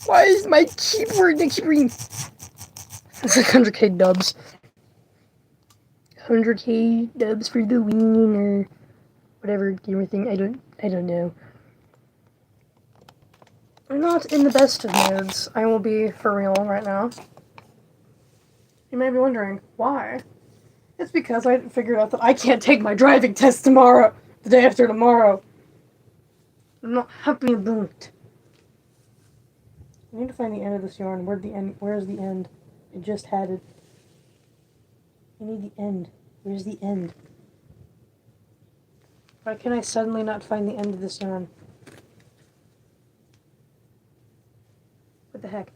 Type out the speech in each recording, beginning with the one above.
Why is my keyboard the keyboard? It's like 100k dubs. 100k dubs for the win or whatever gamer thing. I don't know. I'm not in the best of moods. I will be for real right now. You may be wondering why. It's because I figured out that I can't take my driving test tomorrow. The day after tomorrow. I'm not happy about it. I need to find the end of this yarn. Where's the end? I just had it. I need the end. Where's the end? Why can I suddenly not find the end of this yarn? What the heck?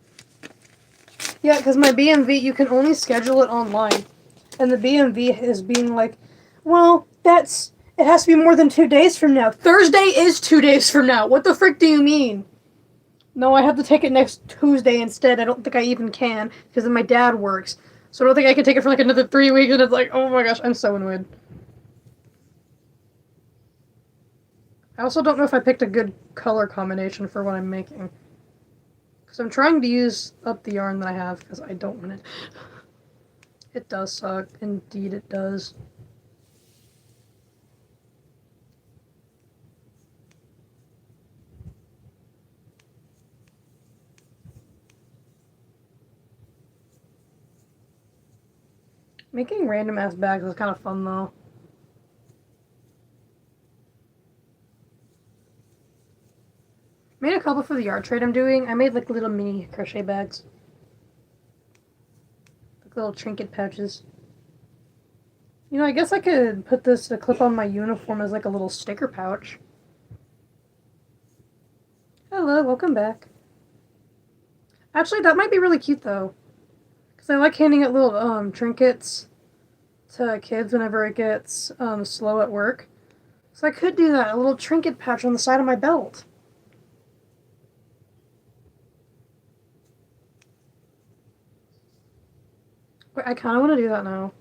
Yeah, because my BMV, you can only schedule it online. And the BMV is being like, well, it has to be more than 2 days from now. Thursday is 2 days from now. What the frick do you mean? No, I have to take it next Tuesday instead. I don't think I even can, because then my dad works. So I don't think I can take it for like another 3 weeks, and it's like, oh my gosh, I'm so annoyed. I also don't know if I picked a good color combination for what I'm making. Because I'm trying to use up the yarn that I have, because I don't want it. It does suck. Indeed it does. Making random ass bags is kind of fun though. Made a couple for the yard trade I'm doing. I made like little mini crochet bags. Like little trinket pouches. You know, I guess I could put this to clip on my uniform as like a little sticker pouch. Hello, welcome back. Actually, that might be really cute though. Because I like handing out little trinkets to kids whenever it gets slow at work. So I could do that, a little trinket pouch on the side of my belt. Wait, I kind of want to do that now.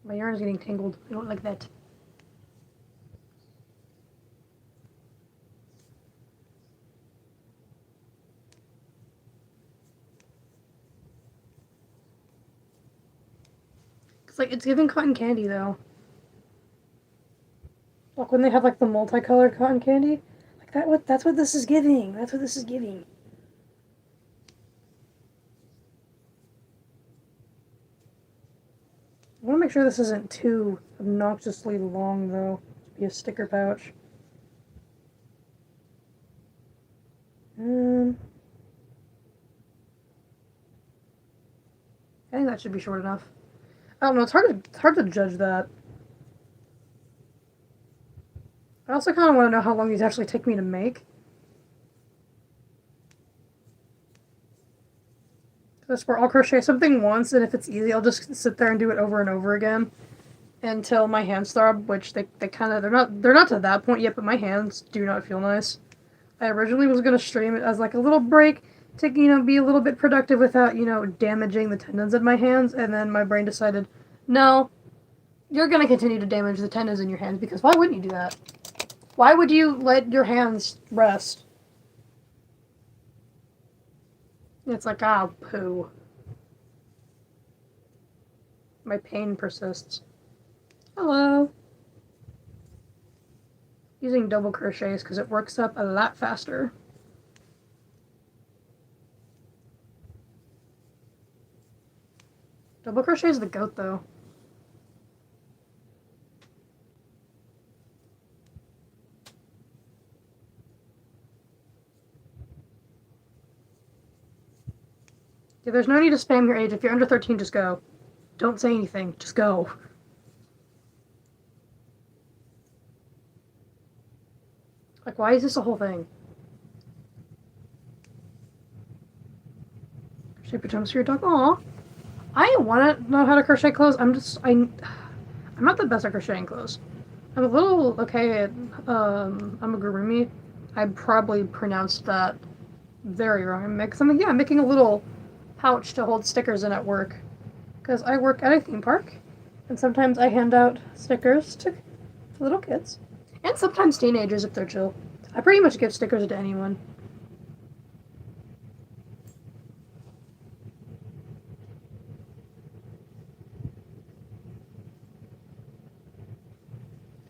My yarn is getting tangled. I don't like that. It's giving cotton candy though. Like when they have like the multicolored cotton candy, like that's what this is giving. That's what this is giving. I want to make sure this isn't too obnoxiously long though to be a sticker pouch. I think that should be short enough. I don't know. It's hard to judge that. I also kind of want to know how long these actually take me to make. That's where I'll crochet something once, and if it's easy, I'll just sit there and do it over and over again until my hands throb. Which they're not to that point yet, but my hands do not feel nice. I originally was gonna stream it as like a little break to be a little bit productive without damaging the tendons in my hands, and then my brain decided, no, you're gonna continue to damage the tendons in your hands because why wouldn't you do that? Why would you let your hands rest? It's like, ah, poo. My pain persists. Hello. Using double crochets because it works up a lot faster. Double crochet is the goat though. Yeah, there's no need to spam your age. If you're under 13, just go. Don't say anything. Just go. Like, why is this a whole thing? Crochet pajamas for your dog. Aw. I want to know how to crochet clothes. I'm not the best at crocheting clothes. I'm a little okay at amigurumi. I probably pronounced that very wrong. I'm making a little pouch to hold stickers in at work. Because I work at a theme park. And sometimes I hand out stickers to Little kids. And sometimes teenagers if they're chill. I pretty much give stickers to anyone.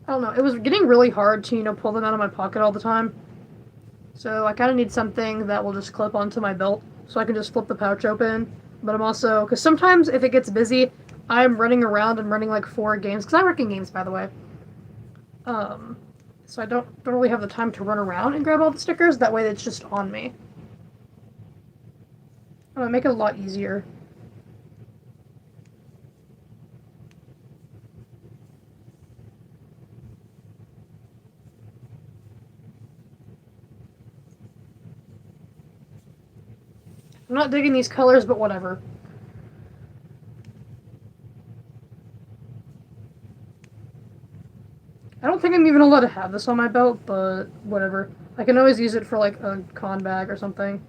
I don't know. It was getting really hard to, pull them out of my pocket all the time. So I kind of need something that will just clip onto my belt so I can just flip the pouch open. But I'm also, because sometimes if it gets busy, I'm running around and running like 4 games, because I work in games, by the way. Um, so I don't really have the time to run around and grab all the stickers. That way it's just on me. Make it a lot easier. I'm not digging these colors, but whatever. I don't think I'm even allowed to have this on my belt, but whatever. I can always use it for like a con bag or something.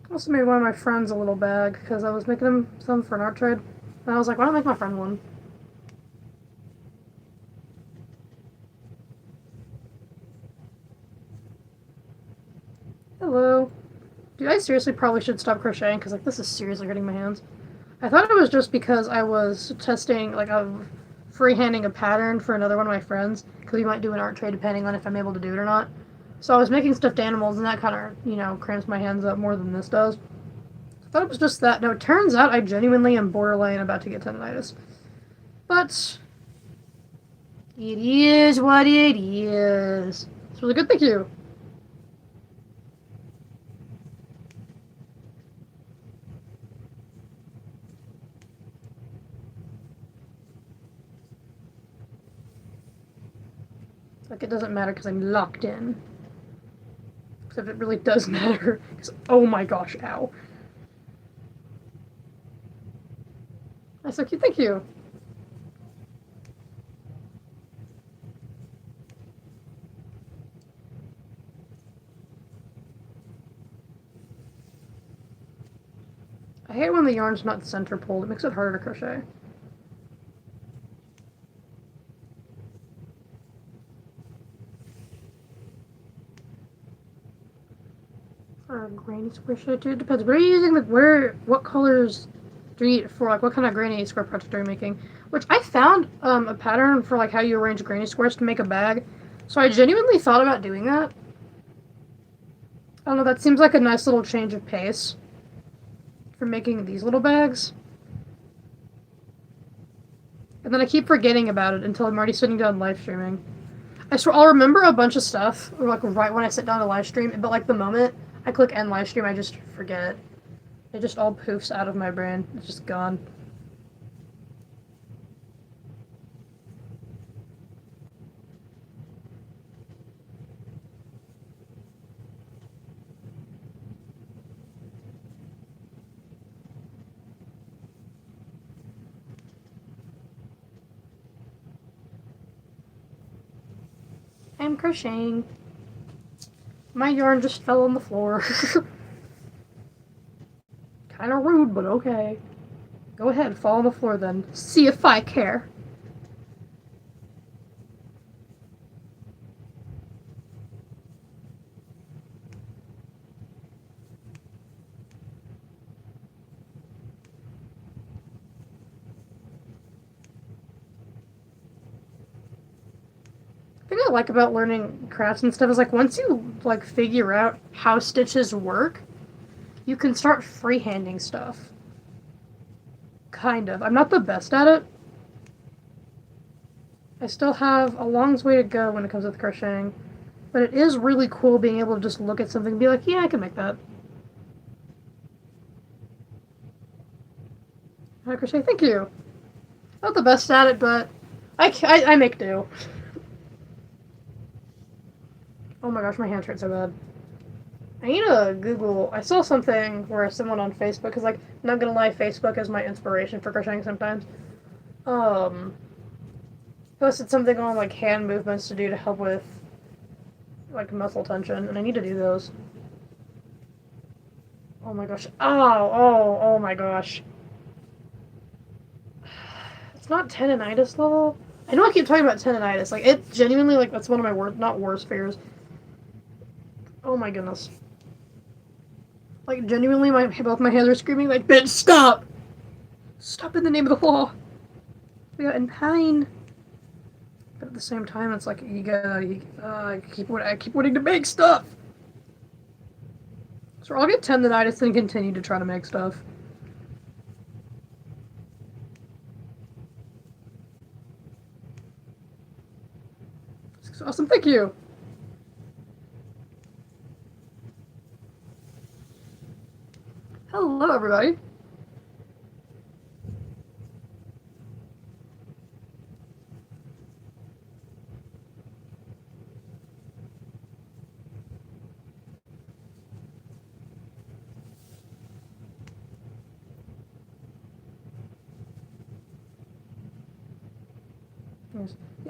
I also made one of my friends a little bag because I was making him some for an art trade. And I was like, why don't I make my friend one? Hello. Dude, I seriously probably should stop crocheting because like this is seriously hurting my hands. I thought it was just because I was testing like of freehanding a pattern for another one of my friends because we might do an art trade depending on if I'm able to do it or not. So I was making stuffed animals and that kind of cramps my hands up more than this does. I thought it was just that. No, it turns out I genuinely am borderline about to get tendonitis. But it is what it is. It's really good, thank you. Like, it doesn't matter because I'm locked in. Except it really does matter. Because, oh my gosh, ow. That's so cute, thank you. I hate when the yarn's not center pulled. It makes it harder to crochet. Granny square should I do? It depends. What are you using? What colors do you need for, like, what kind of granny square project are you making? Which I found a pattern for, like, how you arrange granny squares to make a bag. So I genuinely thought about doing that. I don't know, that seems like a nice little change of pace for making these little bags. And then I keep forgetting about it until I'm already sitting down live streaming. I swear I'll remember a bunch of stuff, or like right when I sit down to live stream, but like the moment I click end live stream, I just forget it. It just all poofs out of my brain. It's just gone. I'm crocheting. My yarn just fell on the floor. Kinda rude, but okay. Go ahead, fall on the floor then. See if I care. The thing I like about learning crafts and stuff is like once you like figure out how stitches work, you can start freehanding stuff. Kind of. I'm not the best at it. I still have a long way to go when it comes with crocheting. But it is really cool being able to just look at something and be like, yeah, I can make that. I crochet, thank you. Not the best at it, but I make do. Oh my gosh, my hands hurt so bad. I need to Google. I saw something where someone on Facebook, because, like, not gonna lie, Facebook is my inspiration for crocheting sometimes. Um, Posted something on, like, hand movements to do to help with like muscle tension, and I need to do those. Oh my gosh. Oh my gosh. It's not tendonitis level. I know I keep talking about tendonitis. Like, it genuinely, like, that's one of my worst, not worst fears. Oh my goodness. Like, genuinely, both my hands are screaming, like, bitch, stop! Stop in the name of the law! We got in pain. But at the same time, it's like, I keep wanting to make stuff! So I'll get tendonitis and continue to try to make stuff. It's awesome, thank you! Hello, everybody!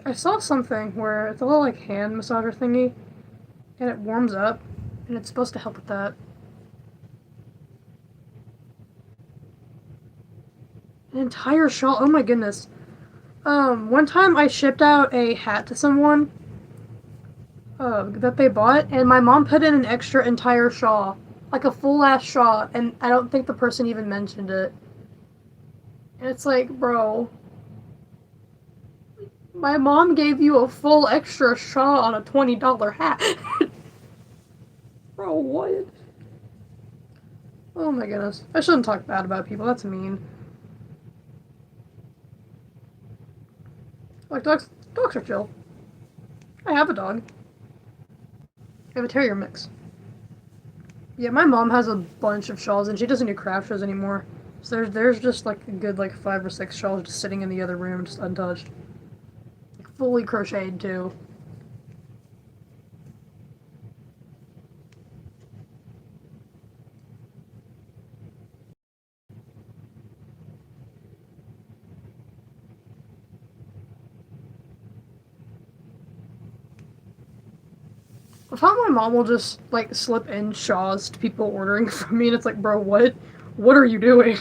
I saw something where it's a little, like, hand massager thingy, and it warms up, and it's supposed to help with that. An entire shawl, oh my goodness. One time I shipped out a hat to someone, that they bought, and my mom put in an extra entire shawl. Like a full-ass shawl, and I don't think the person even mentioned it. And it's like, bro, my mom gave you a full extra shawl on a $20 hat. Bro, what? Oh my goodness. I shouldn't talk bad about people, that's mean. Like, dogs are chill. I have a dog. I have a terrier mix. Yeah, my mom has a bunch of shawls, and she doesn't do craft shows anymore. So there's just like a good like 5 or 6 shawls just sitting in the other room, just untouched. Like, fully crocheted too. I found my mom will just like slip in shawls to people ordering from me, and it's like, bro, what? What are you doing?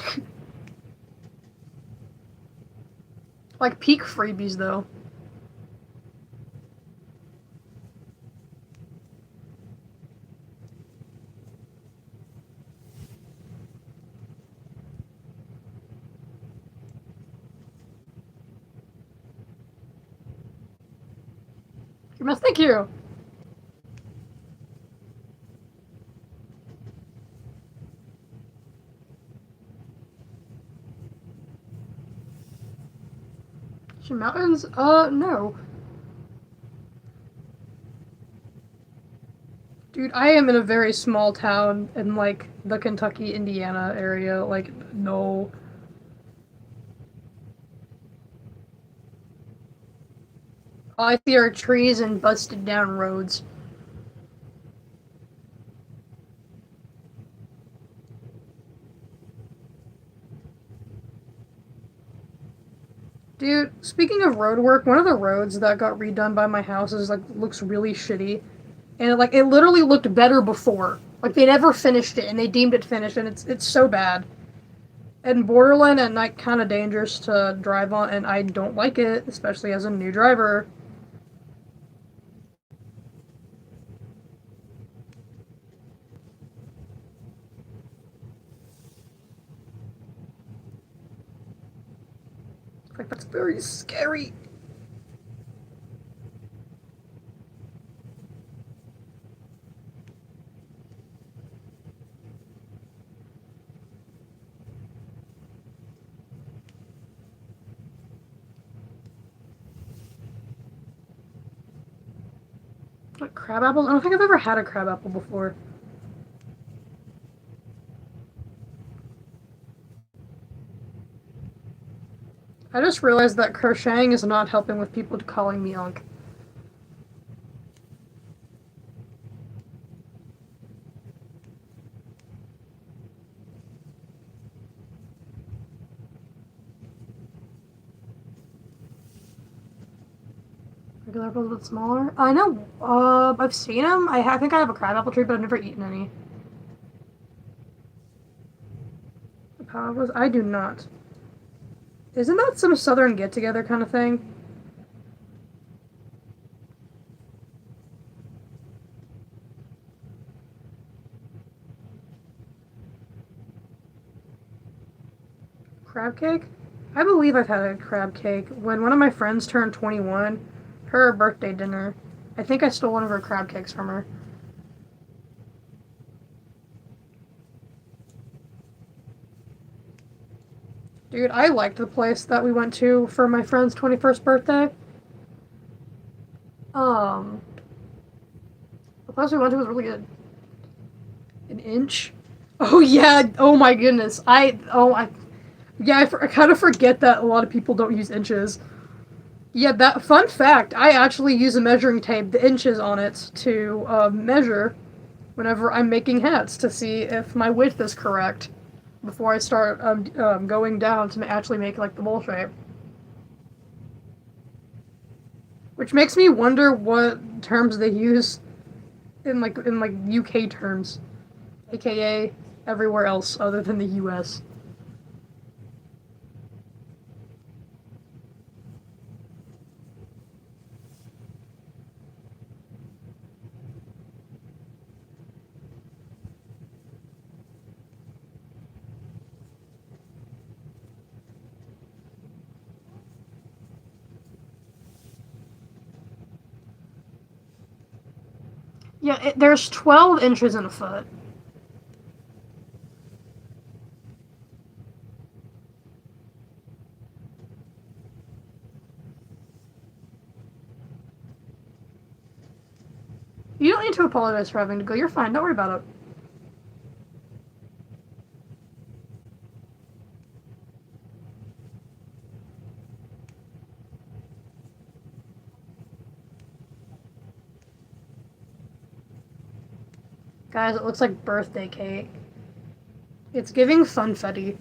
Like peak freebies though. Thank you. Mountains? No. Dude, I am in a very small town in like the Kentucky, Indiana area. Like, no. All I see are trees and busted down roads. Dude, speaking of road work, one of the roads that got redone by my house is like looks really shitty. And it literally looked better before. Like they never finished it and they deemed it finished and it's so bad. And borderline at night kind of dangerous to drive on and I don't like it, especially as a new driver. Like that's very scary. Like crab apples? I don't think I've ever had a crab apple before. I just realized that crocheting is not helping with people calling me Unc. regular apples, but smaller. I know. I've seen them. I think I have a crabapple tree, but I've never eaten any. The power apples? I do not. Isn't that some southern get-together kind of thing? Crab cake? I believe I've had a crab cake. When one of my friends turned 21, her birthday dinner, I think I stole one of her crab cakes from her. Dude, I liked the place that we went to for my friend's 21st birthday. The place we went to was really good. An inch? Oh yeah, oh my goodness. Yeah, I kind of forget that a lot of people don't use inches. Yeah, that fun fact, I actually use a measuring tape, the inches on it, to measure whenever I'm making hats to see if my width is correct before I start going down to actually make like the bowl shape. Which makes me wonder what terms they use in UK terms, aka everywhere else other than the US. Yeah, there's 12 inches in a foot. You don't need to apologize for having to go. You're fine. Don't worry about it. Guys, it looks like birthday cake. It's giving funfetti.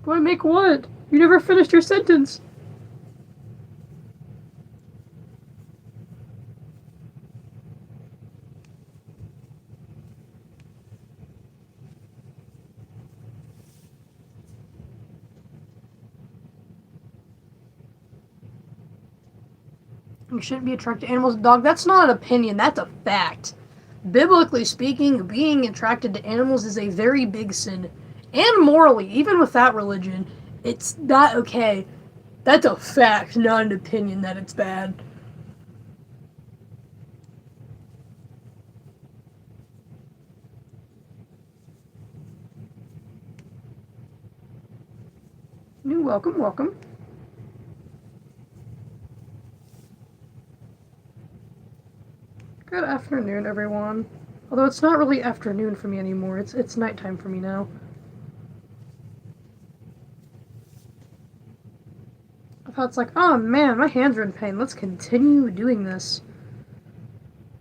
Do I make what? You never finished your sentence. You shouldn't be attracted to animals. Dog, that's not an opinion, that's a fact. Biblically speaking, being attracted to animals is a very big sin. And morally, even with that religion, it's not okay. That's a fact, not an opinion that it's bad. You're welcome, welcome. Good afternoon, everyone. Although it's not really afternoon for me anymore, it's nighttime for me now. I thought it's like, oh man, my hands are in pain. Let's continue doing this.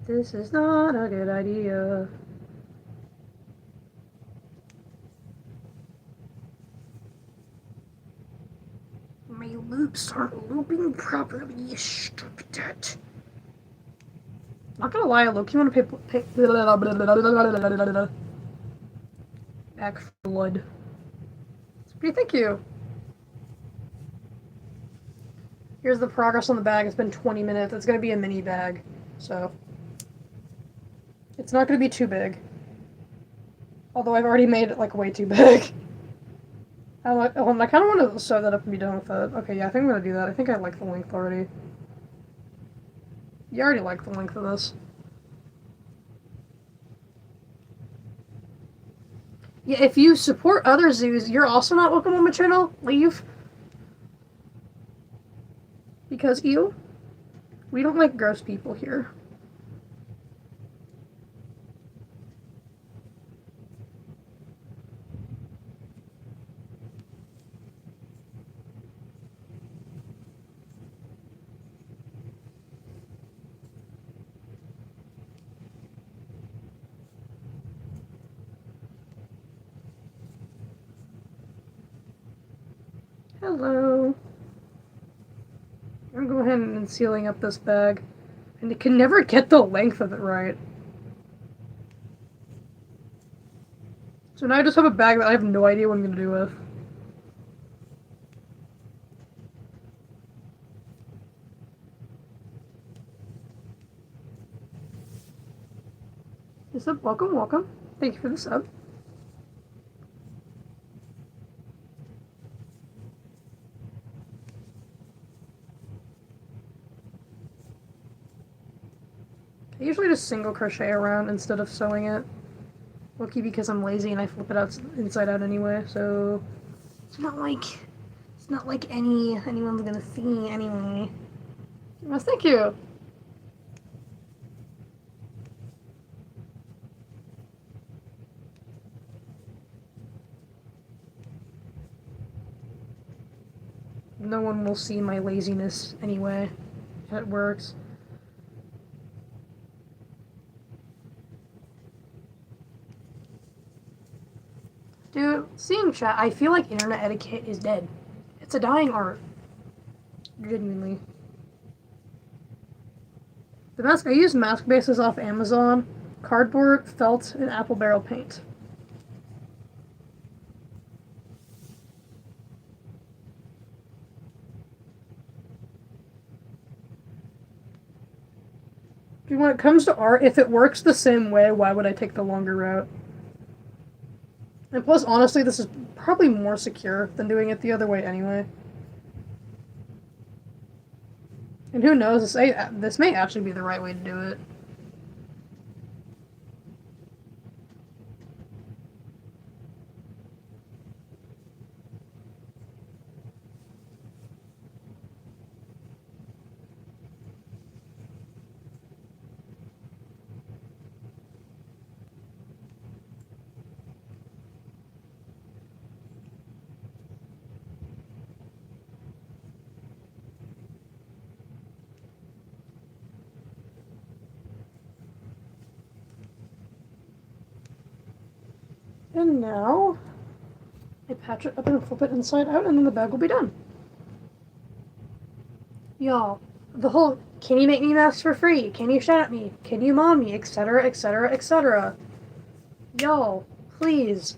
This is not a good idea. My loops aren't looping properly, stupid it. Not gonna lie, look, you wanna pay back for blood. Thank you. Here's the progress on the bag. It's been 20 minutes. It's gonna be a mini bag, so it's not gonna be too big. Although I've already made it like way too big. I kind of want to sew that up and be done with it. Okay, yeah, I think I'm gonna do that. I think I like the length already. You already like the length of this. Yeah, if you support other zoos, you're also not welcome on my channel. Leave. Because, ew, we don't like gross people here. Hello. I'm going ahead and sealing up this bag. And it can never get the length of it right. So now I just have a bag that I have no idea what I'm going to do with. Is up? Welcome, welcome. Thank you for the sub. I usually just single crochet around instead of sewing it. Lucky because I'm lazy and I flip it out inside out anyway, so it's not like anyone's gonna see anyway. Well, thank you. No one will see my laziness anyway. It works. Dude, seeing chat, I feel like internet etiquette is dead. It's a dying art. Genuinely. The mask I use mask bases off Amazon, cardboard, felt, and apple barrel paint. Dude, when it comes to art, if it works the same way, why would I take the longer route? And plus, honestly, this is probably more secure than doing it the other way anyway. And who knows, this may actually be the right way to do it. And now, I patch it up and flip it inside out, and then the bag will be done. Y'all, the whole, can you make me masks for free? Can you shout at me? Can you mom me? Etc, etc, etc. Y'all, please.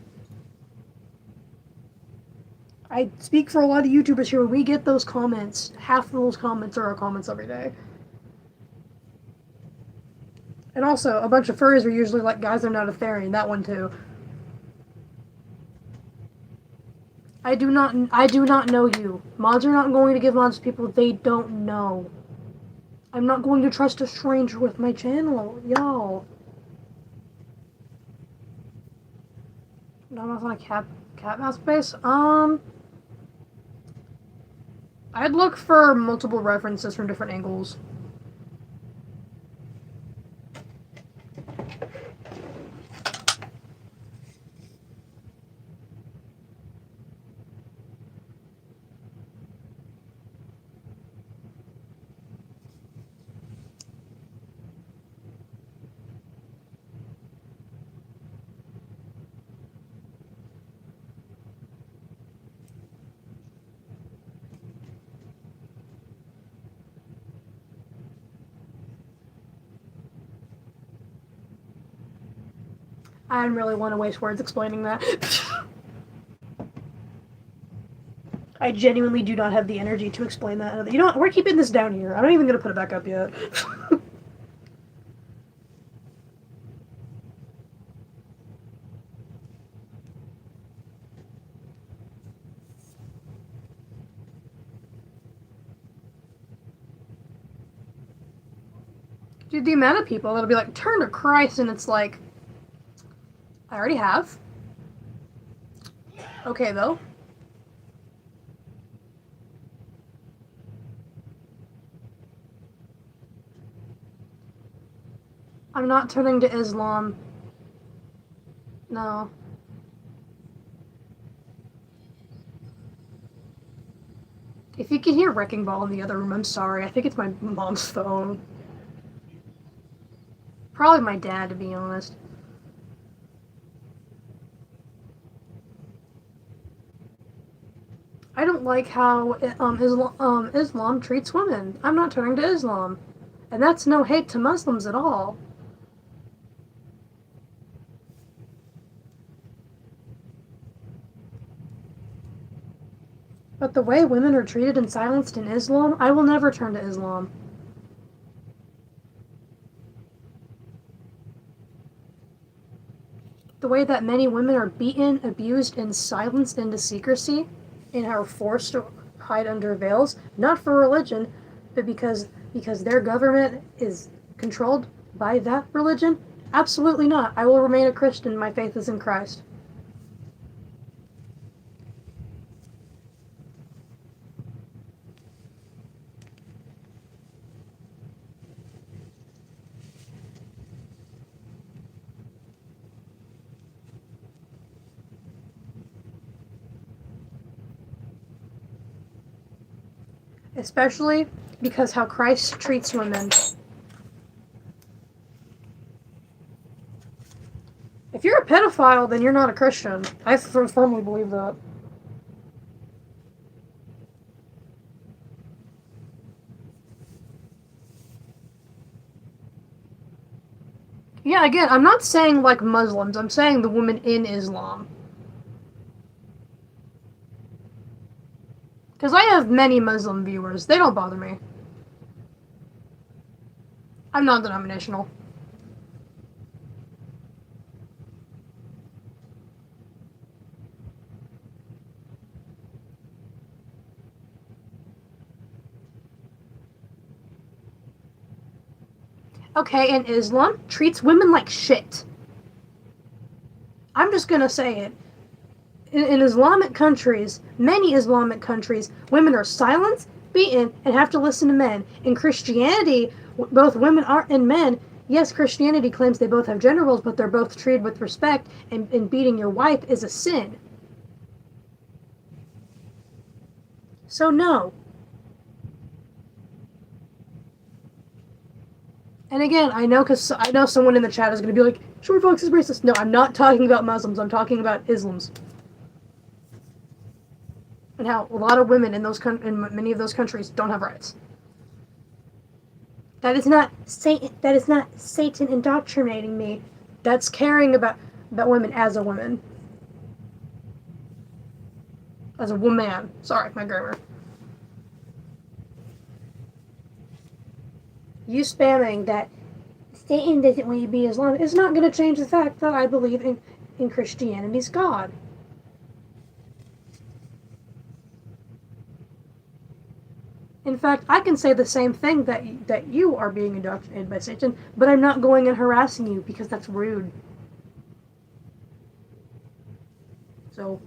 I speak for a lot of YouTubers here. When we get those comments, half of those comments are our comments every day. And also, a bunch of furries are usually like, guys, they're not a THERIAN. That one too. I do not know you. Mods are not going to give mods to people they don't know. I'm not going to trust a stranger with my channel, y'all. Not on a cat mouse base. I'd look for multiple references from different angles. I didn't really want to waste words explaining that. I genuinely do not have the energy to explain that. You know what? We're keeping this down here. I'm not even going to put it back up yet. Dude, the amount of people that'll be like, turn to Christ, and it's like, I already have. Okay, though. I'm not turning to Islam. No. If you can hear Wrecking Ball in the other room, I'm sorry. I think it's my mom's phone. Probably my dad, to be honest. I don't like how Islam treats women. I'm not turning to Islam. And that's no hate to Muslims at all. But the way women are treated and silenced in Islam, I will never turn to Islam. The way that many women are beaten, abused, and silenced into secrecy and are forced to hide under veils, not for religion, but because their government is controlled by that religion? Absolutely not. I will remain a Christian. My faith is in Christ. Especially because how Christ treats women. If you're a pedophile, then you're not a Christian. I firmly believe that. Yeah, again, I'm not saying like Muslims. I'm saying the women in Islam. Because I have many Muslim viewers. They don't bother me. I'm non-denominational. Okay, and Islam treats women like shit. I'm just gonna say it. In Islamic countries, many Islamic countries, women are silenced, beaten, and have to listen to men. In Christianity, both women and men, yes, Christianity claims they both have gender roles, but they're both treated with respect, and beating your wife is a sin. So no. And again, I know someone in the chat is going to be like, Short Fox is racist. No, I'm not talking about Muslims. I'm talking about Islams. And how a lot of women in many of those countries don't have rights. That is not Satan. That is not Satan indoctrinating me. That's caring about women as a woman, as a woman. Sorry, my grammar. You spamming that Satan doesn't want you to be Islam is not going to change the fact that I believe in Christianity's God. In fact, I can say the same thing that you are being indoctrinated by Satan, but I'm not going and harassing you because that's rude. So,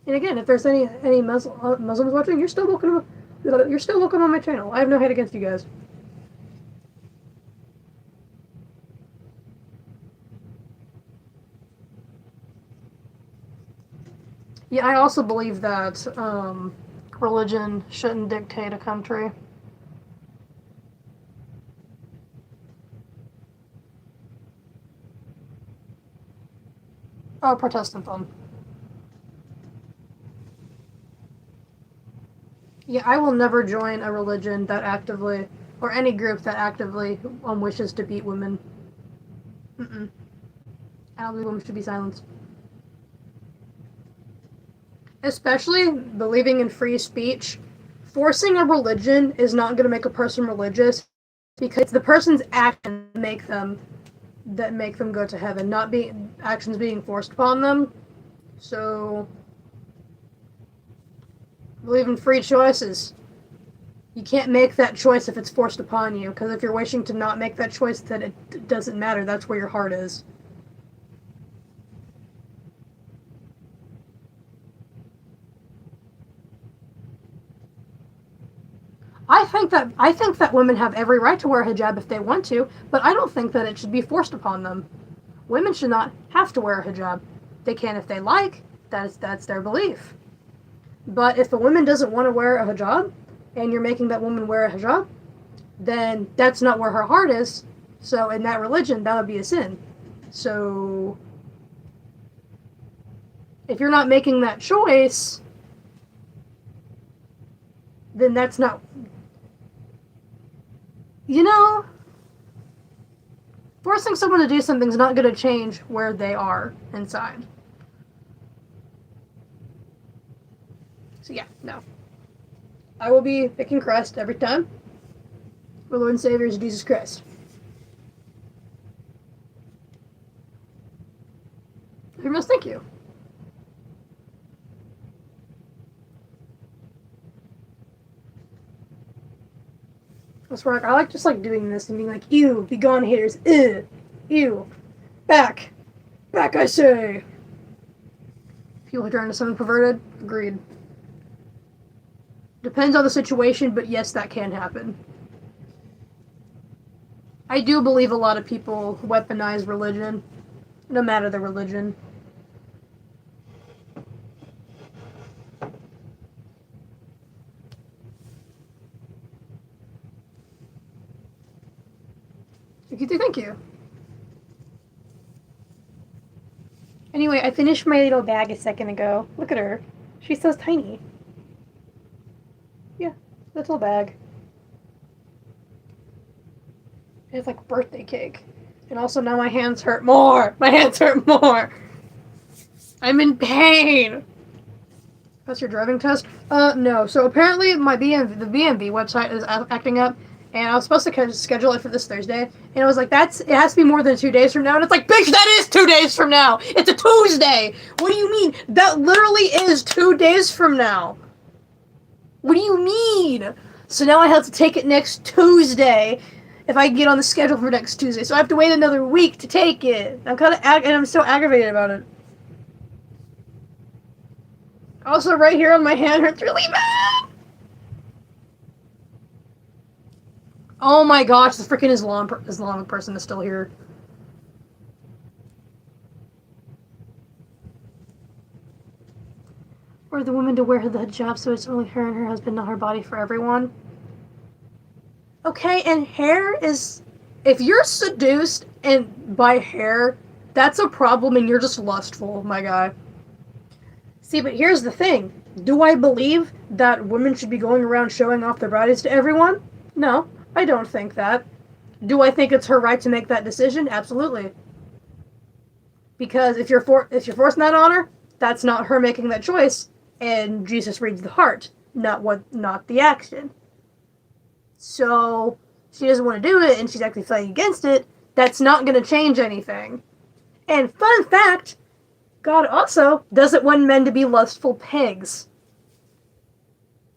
and again, if there's any Muslims watching, you're still welcome on my channel. I have no hate against you guys. Yeah, I also believe that religion shouldn't dictate a country. Oh, Protestantism. Yeah, I will never join a religion that actively, or any group that actively wishes to beat women. Mm-mm. I don't believe women should be silenced. Especially believing in free speech. Forcing a religion is not going to make a person religious, because it's the person's actions that make them go to heaven, not actions being forced upon them. So, believe in free choices. You can't make that choice if it's forced upon you, because if you're wishing to not make that choice, then it doesn't matter. That's where your heart is. I think that women have every right to wear a hijab if they want to, but I don't think that it should be forced upon them. Women should not have to wear a hijab. They can if they like. That's their belief. But if a woman doesn't want to wear a hijab, and you're making that woman wear a hijab, then that's not where her heart is. So in that religion, that would be a sin. So if you're not making that choice, then that's not. You know, forcing someone to do something is not going to change where they are inside. So yeah, no. I will be picking Christ every time. My Lord and Savior is Jesus Christ. You must thank you. I swear, I like just like doing this and being like, ew, be gone haters, ew, back, I say. People are trying to something perverted, agreed. Depends on the situation, but yes, that can happen. I do believe a lot of people weaponize religion, no matter the religion. Thank you. Anyway, I finished my little bag a second ago. Look at her. She's so tiny. Yeah, little bag. It's like birthday cake. And also now my hands hurt more. My hands hurt more. I'm in pain. That's your driving test? No. So apparently the BMV website is acting up, and I was supposed to schedule it for this Thursday, and I was like, it has to be more than 2 days from now, and it's like, bitch, that is 2 days from now! It's a Tuesday! What do you mean? That literally is 2 days from now! What do you mean? So now I have to take it next Tuesday, if I can get on the schedule for next Tuesday, so I have to wait another week to take it. And I'm so aggravated about it. Also, right here on my hand hurts really bad. Oh my gosh, the freaking Islamic person is still here. Or the woman to wear the hijab so it's only her and her husband, not her body for everyone. Okay, and hair is... If you're seduced and by hair, that's a problem and you're just lustful, my guy. See, but here's the thing. Do I believe that women should be going around showing off their bodies to everyone? No, I don't think that. Do I think it's her right to make that decision? Absolutely. Because if you're forcing that on her, that's not her making that choice, and Jesus reads the heart, not the action. So she doesn't want to do it, and she's actually fighting against it. That's not going to change anything. And fun fact, God also doesn't want men to be lustful pigs.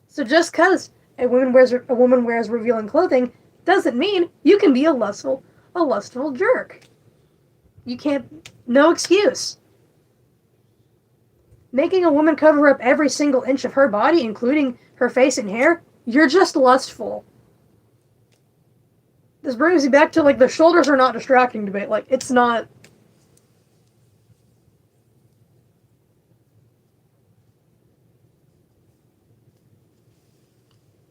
So just because a woman wears revealing clothing doesn't mean you can be a lustful jerk. You can't. No excuse. Making a woman cover up every single inch of her body, including her face and hair, you're just lustful. This brings me back to, like, the shoulders are not distracting debate. Like, it's not...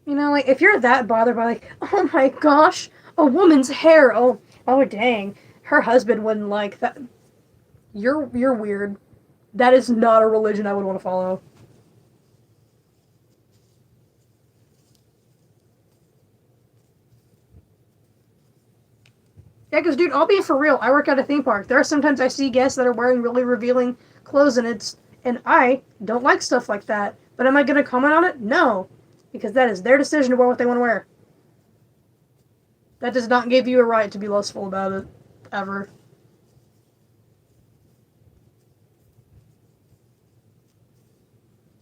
You know, like, if you're that bothered by, like, oh my gosh, a woman's hair, oh dang, her husband wouldn't like that. You're weird. That is not a religion I would want to follow. Yeah, because, dude, I'll be for real. I work at a theme park. There are sometimes I see guests that are wearing really revealing clothes, and I don't like stuff like that. But am I going to comment on it? No. Because that is their decision to wear what they want to wear. That does not give you a right to be lustful about it. Ever.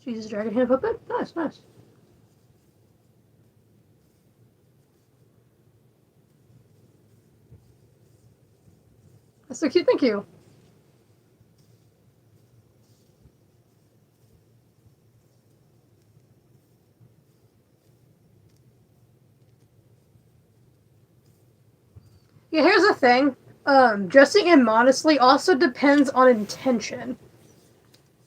Jesus, dragon hand puppet? Nice. That's so cute. Thank you. Yeah, here's the thing. Dressing immodestly also depends on intention.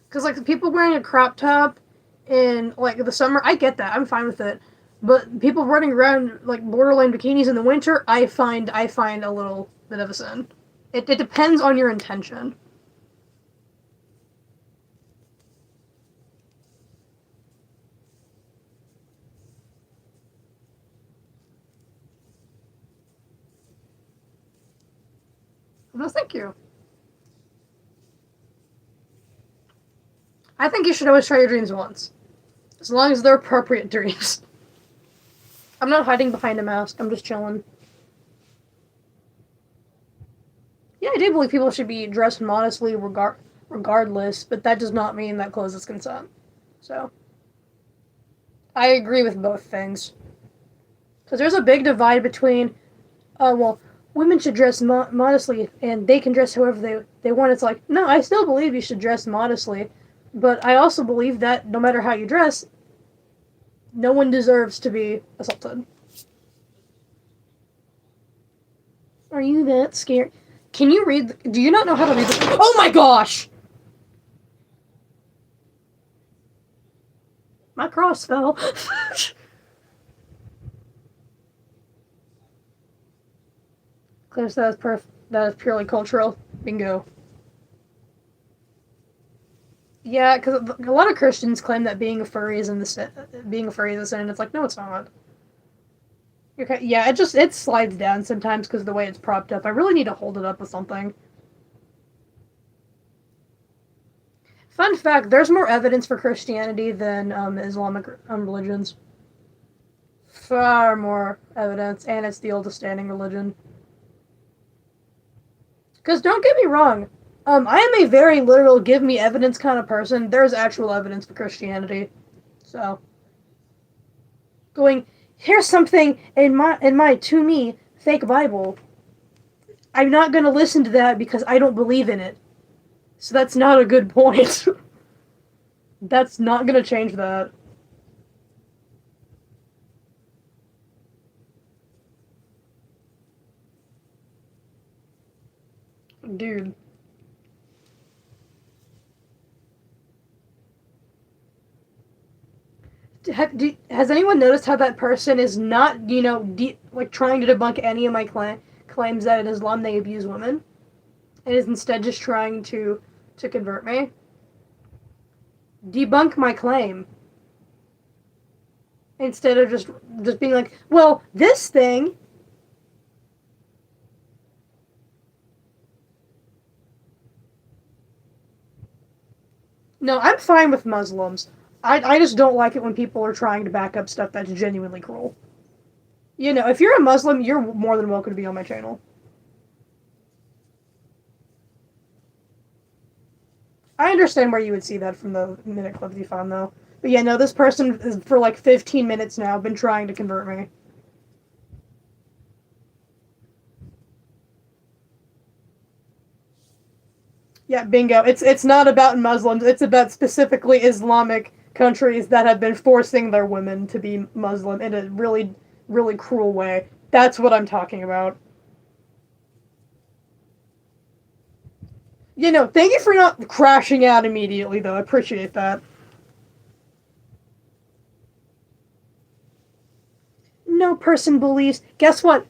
Because, like, the people wearing a crop top in, like, the summer, I get that. I'm fine with it. But people running around, like, borderline bikinis in the winter, I find a little bit of a sin. It depends on your intention. No, thank you. I think you should always try your dreams once. As long as they're appropriate dreams. I'm not hiding behind a mask. I'm just chilling. Yeah, I do believe people should be dressed modestly regardless, but that does not mean that clothes is consent. So, I agree with both things. Because there's a big divide between, well, women should dress modestly and they can dress however they want. It's like, no, I still believe you should dress modestly, but I also believe that no matter how you dress, no one deserves to be assaulted. Are you that scared? Can you read? Do you not know how to read this? Oh my gosh! My cross fell. Clear, that is purely cultural. Bingo. Yeah, because a lot of Christians claim that being a furry is being a furry is a sin, and it's like, no, it's not. Okay, yeah, it slides down sometimes because of the way it's propped up. I really need to hold it up with something. Fun fact: there's more evidence for Christianity than Islamic religions. Far more evidence, and it's the oldest standing religion. Because don't get me wrong, I am a very literal give me evidence kind of person. There's actual evidence for Christianity. So, going, here's something in my to me fake Bible. I'm not gonna listen to that because I don't believe in it. So that's not a good point. That's not gonna change that. Dude. Has anyone noticed how that person is not, like trying to debunk any of my claims that in Islam they abuse women, and is instead just trying to convert me? Debunk my claim instead of just being like, well, this thing. No, I'm fine with Muslims. I just don't like it when people are trying to back up stuff that's genuinely cruel. If you're a Muslim, you're more than welcome to be on my channel. I understand where you would see that from the minute clips you found, though. But yeah, no, this person is for like 15 minutes now been trying to convert me. Yeah, bingo. It's not about Muslims. It's about specifically Islamic countries that have been forcing their women to be Muslim in a really, really cruel way. That's what I'm talking about. Thank you for not crashing out immediately, though. I appreciate that. No person believes. Guess what?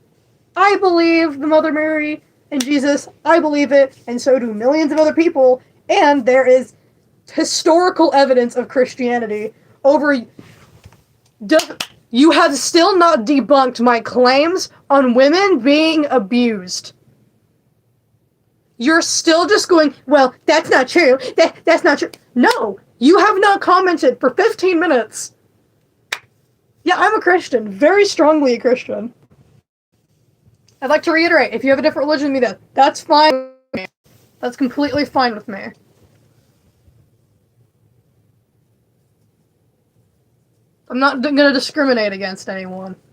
I believe the Mother Mary and Jesus. I believe it, and so do millions of other people. And there is historical evidence of Christianity over. You have still not debunked my claims on women being abused. You're still just going, well, that's not true. That's not true. No, you have not commented for 15 minutes. Yeah, I'm a Christian. Very strongly a Christian. I'd like to reiterate, if you have a different religion than me, that's fine with me. That's completely fine with me. I'm not going to discriminate against anyone. –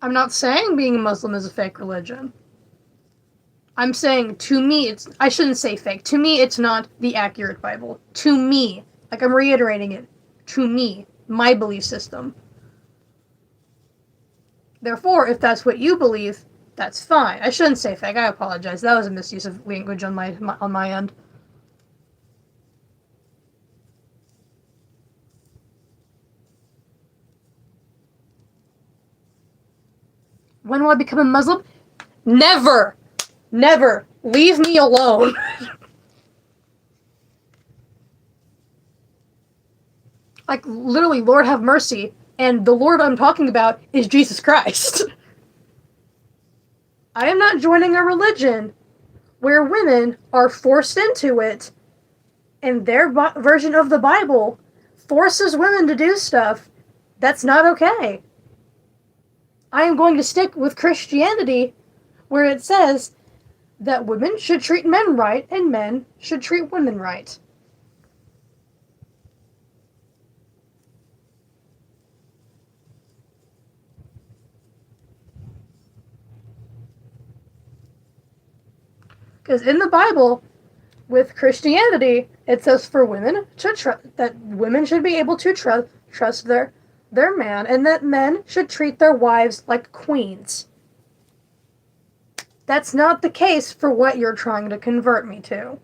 I'm not saying being a Muslim is a fake religion. I'm saying, to me, I shouldn't say fake. To me, it's not the accurate Bible. To me. Like, I'm reiterating it. To me. My belief system. Therefore, if that's what you believe, that's fine. I shouldn't say fake. I apologize. That was a misuse of language on my end. When will I become a Muslim? Never! Never! Leave me alone! Like, literally, Lord have mercy. And the Lord I'm talking about is Jesus Christ. I am not joining a religion where women are forced into it, and their version of the Bible forces women to do stuff that's not okay. I am going to stick with Christianity, where it says that women should treat men right and men should treat women right. Because in the Bible, with Christianity, it says for women that women should be able to trust their man, and that men should treat their wives like queens. That's not the case for what you're trying to convert me to.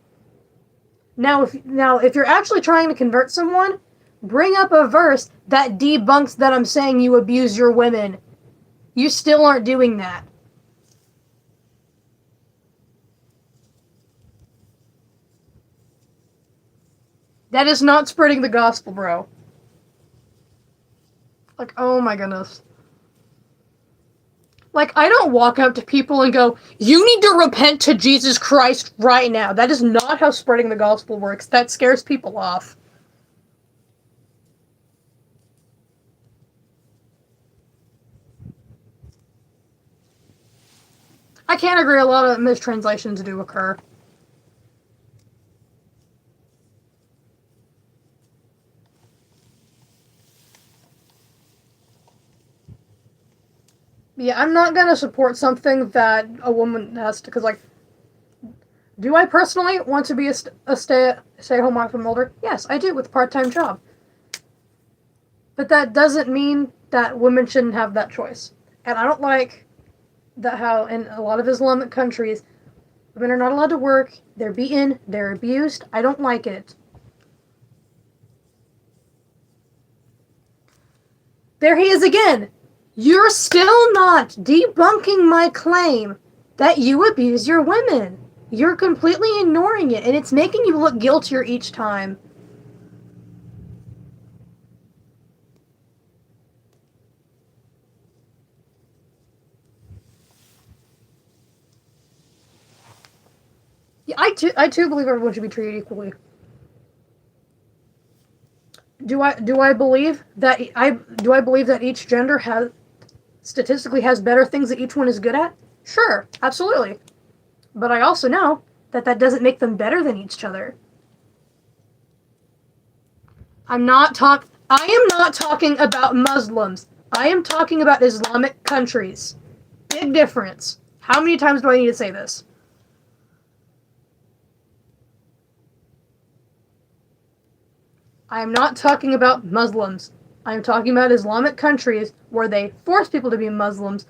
Now, if you're actually trying to convert someone, bring up a verse that debunks that I'm saying you abuse your women. You still aren't doing that. That is not spreading the gospel, bro. Like, oh my goodness. Like, I don't walk up to people and go, you need to repent to Jesus Christ right now. That is not how spreading the gospel works. That scares people off. I can't agree, a lot of mistranslations do occur. Yeah, I'm not gonna support something that a woman has to, because, like, do I personally want to be a stay-at-home wife and older? Yes, I do, with a part-time job. But that doesn't mean that women shouldn't have that choice. And I don't like that how in a lot of Islamic countries, women are not allowed to work, they're beaten, they're abused. I don't like it. There he is again! You're still not debunking my claim that you abuse your women. You're completely ignoring it, and it's making you look guiltier each time. Yeah, I too believe everyone should be treated equally. Do I believe that each gender statistically has better things that each one is good at? Sure, absolutely. But I also know that doesn't make them better than each other. I am not talking about Muslims. I am talking about Islamic countries. Big difference. How many times do I need to say this? I am not talking about Muslims. I am talking about Islamic countries where they force people to be Muslims.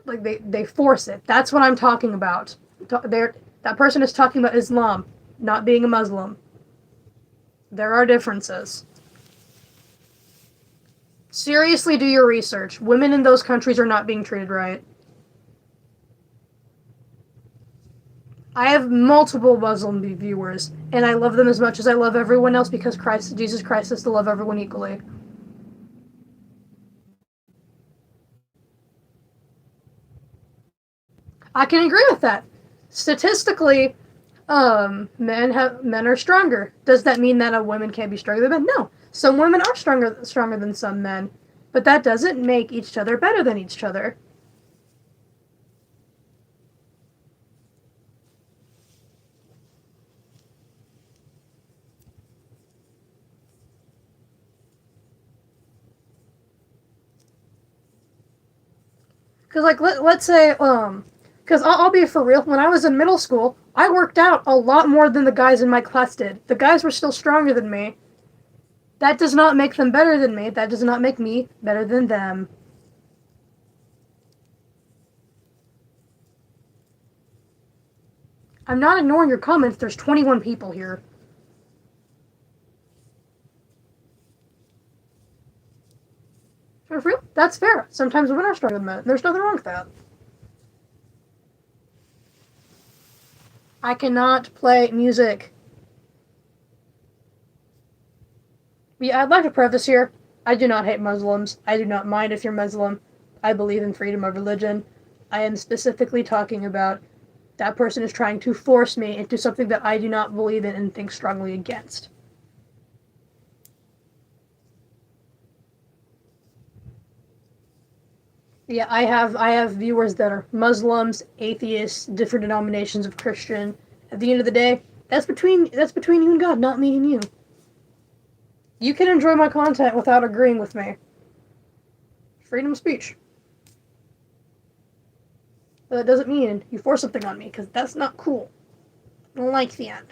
Like, they force it. That's what I'm talking about. That person is talking about Islam, not being a Muslim. There are differences. Seriously, do your research. Women in those countries are not being treated right. I have multiple Muslim viewers, and I love them as much as I love everyone else because Jesus Christ is to love everyone equally. I can agree with that. Statistically, men are stronger. Does that mean that a woman can't be stronger than men? No. Some women are stronger than some men, but that doesn't make each other better than each other. Because, like, let's say, because I'll be for real, when I was in middle school, I worked out a lot more than the guys in my class did. The guys were still stronger than me. That does not make them better than me. That does not make me better than them. I'm not ignoring your comments. There's 21 people here. For real? That's fair. Sometimes women are stronger than men. There's nothing wrong with that. I cannot play music. Yeah, I'd like to preface here. I do not hate Muslims. I do not mind if you're Muslim. I believe in freedom of religion. I am specifically talking about that person is trying to force me into something that I do not believe in and think strongly against. Yeah, I have viewers that are Muslims, atheists, different denominations of Christian. At the end of the day, that's between you and God, not me and you. You can enjoy my content without agreeing with me. Freedom of speech. But that doesn't mean you force something on me, because that's not cool. I don't like that.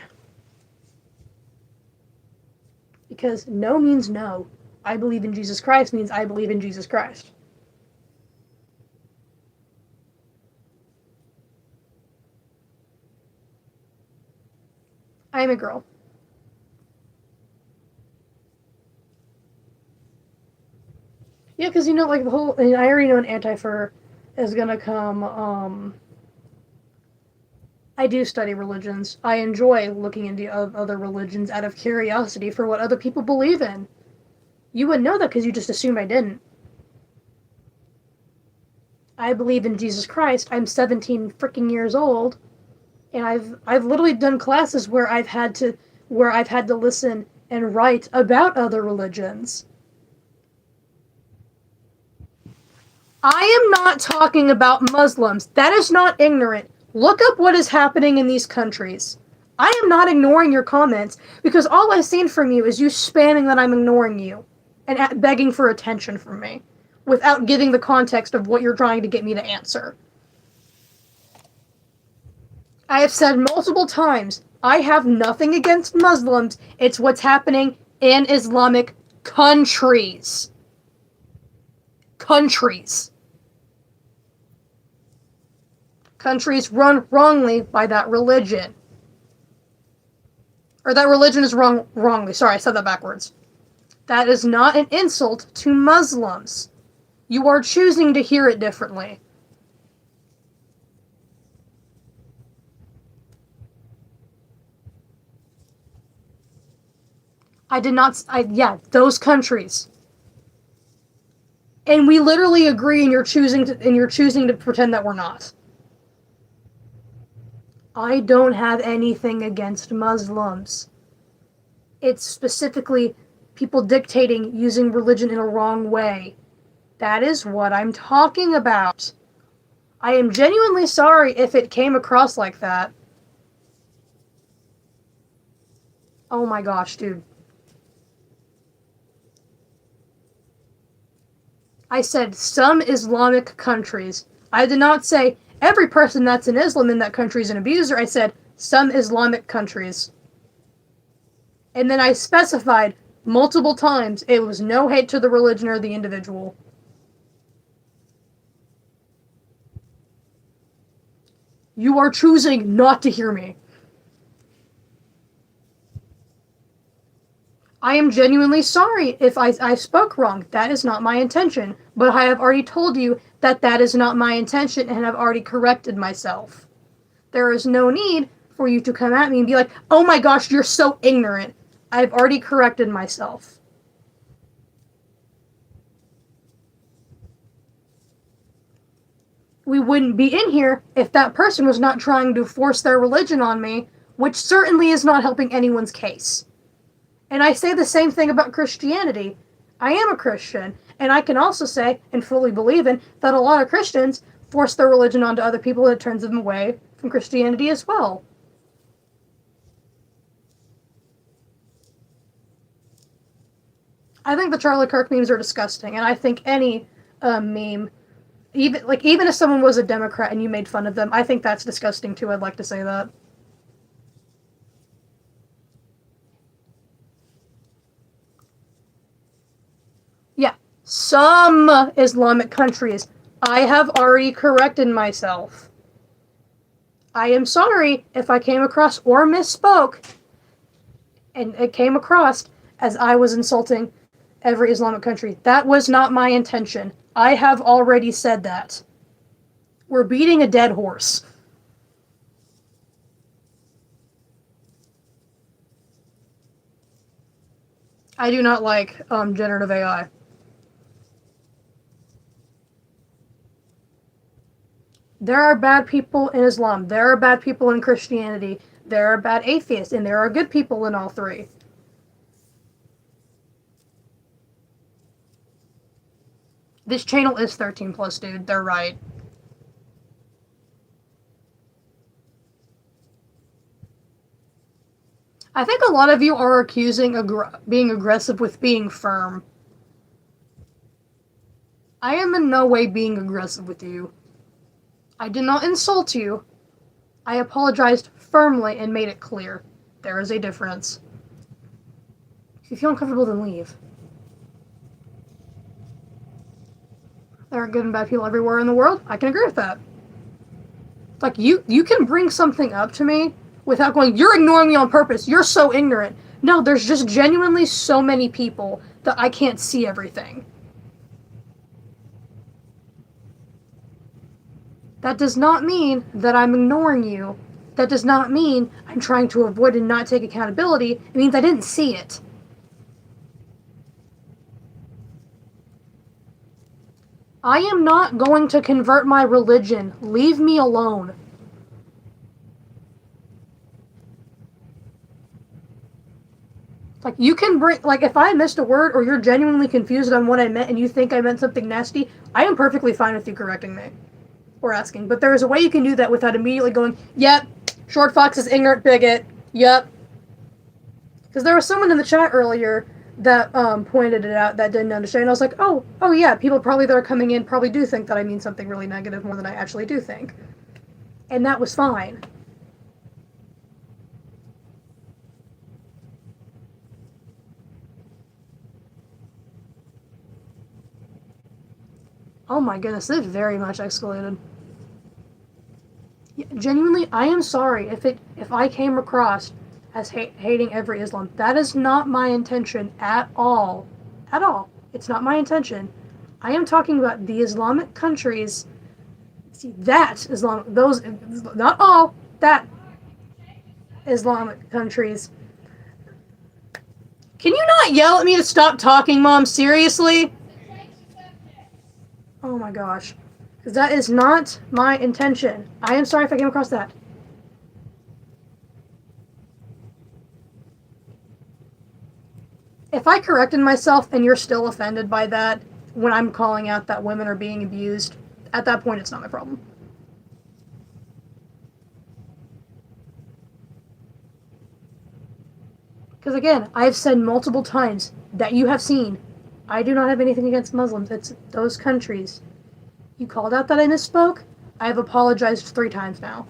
Because no means no. I believe in Jesus Christ means I believe in Jesus Christ. I am a girl. Yeah, because, like, the whole... I already know an anti-fur is gonna come, I do study religions. I enjoy looking into other religions out of curiosity for what other people believe in. You wouldn't know that because you just assumed I didn't. I believe in Jesus Christ. I'm 17 freaking years old, and I've literally done classes where I've had to listen and write about other religions. I am not talking about Muslims. That is not ignorant. Look up what is happening in these countries. I am not ignoring your comments because all I've seen from you is you spamming that I'm ignoring you and begging for attention from me without giving the context of what you're trying to get me to answer. I have said multiple times, I have nothing against Muslims. It's what's happening in Islamic countries. Countries run wrongly by that religion. Or that religion is wrongly. Sorry, I said that backwards. That is not an insult to Muslims. You are choosing to hear it differently. I did not... yeah, those countries. And we literally agree, and you're choosing to pretend that we're not. I don't have anything against Muslims. It's specifically people dictating using religion in a wrong way. That is what I'm talking about. I am genuinely sorry if it came across like that. Oh my gosh, dude. I said some Islamic countries. I did not say every person that's an Islam in that country is an abuser. I said some Islamic countries. And then I specified multiple times it was no hate to the religion or the individual. You are choosing not to hear me. I am genuinely sorry if I spoke wrong. That is not my intention. But I have already told you that that is not my intention and have already corrected myself. There is no need for you to come at me and be like, oh my gosh, you're so ignorant. I've already corrected myself. We wouldn't be in here if that person was not trying to force their religion on me, which certainly is not helping anyone's case. And I say the same thing about Christianity. I am a Christian, and I can also say, and fully believe in, that a lot of Christians force their religion onto other people and it turns them away from Christianity as well. I think the Charlie Kirk memes are disgusting, and I think any meme Even if someone was a Democrat and you made fun of them, I think that's disgusting too. I'd like to say that. Yeah, some Islamic countries. I have already corrected myself. I am sorry if I came across or misspoke, and it came across as I was insulting every Islamic country. That was not my intention. I have already said that. We're beating a dead horse. I do not like generative AI. There are bad people in Islam. There are bad people in Christianity. There are bad atheists, and there are good people in all three. This channel is 13 plus, dude. They're right. I think a lot of you are accusing being aggressive with being firm. I am in no way being aggressive with you. I did not insult you. I apologized firmly and made it clear. There is a difference. If you feel uncomfortable, then leave. There are good and bad people everywhere in the world. I can agree with that. Like, you can bring something up to me without going, you're ignoring me on purpose. You're so ignorant. No, there's just genuinely so many people that I can't see everything. That does not mean that I'm ignoring you. That does not mean I'm trying to avoid and not take accountability. It means I didn't see it. I am not going to convert my religion. Leave me alone. Like, you can bring, like, if I missed a word or you're genuinely confused on what I meant and you think I meant something nasty, I am perfectly fine with you correcting me or asking. But there is a way you can do that without immediately going, yep, Short Fox is ignorant bigot. Yep. Because there was someone in the chat earlier that pointed it out that didn't understand. And I was like, oh yeah, people probably that are coming in probably do think that I mean something really negative more than I actually do think. And that was fine. Oh my goodness, this very much escalated. Yeah, genuinely, I am sorry if I came across as hating every Islam. That is not my intention at all. At all. It's not my intention. I am talking about the Islamic countries. See, that Islam, those, not all, that Islamic countries. Can you not yell at me to stop talking, Mom? Seriously? Oh my gosh. Because that is not my intention. I am sorry if I came across that. If I corrected myself and you're still offended by that when I'm calling out that women are being abused, at that point it's not my problem. Because again, I've said multiple times that you have seen, I do not have anything against Muslims. It's those countries. You called out that I misspoke. I have apologized 3 times now.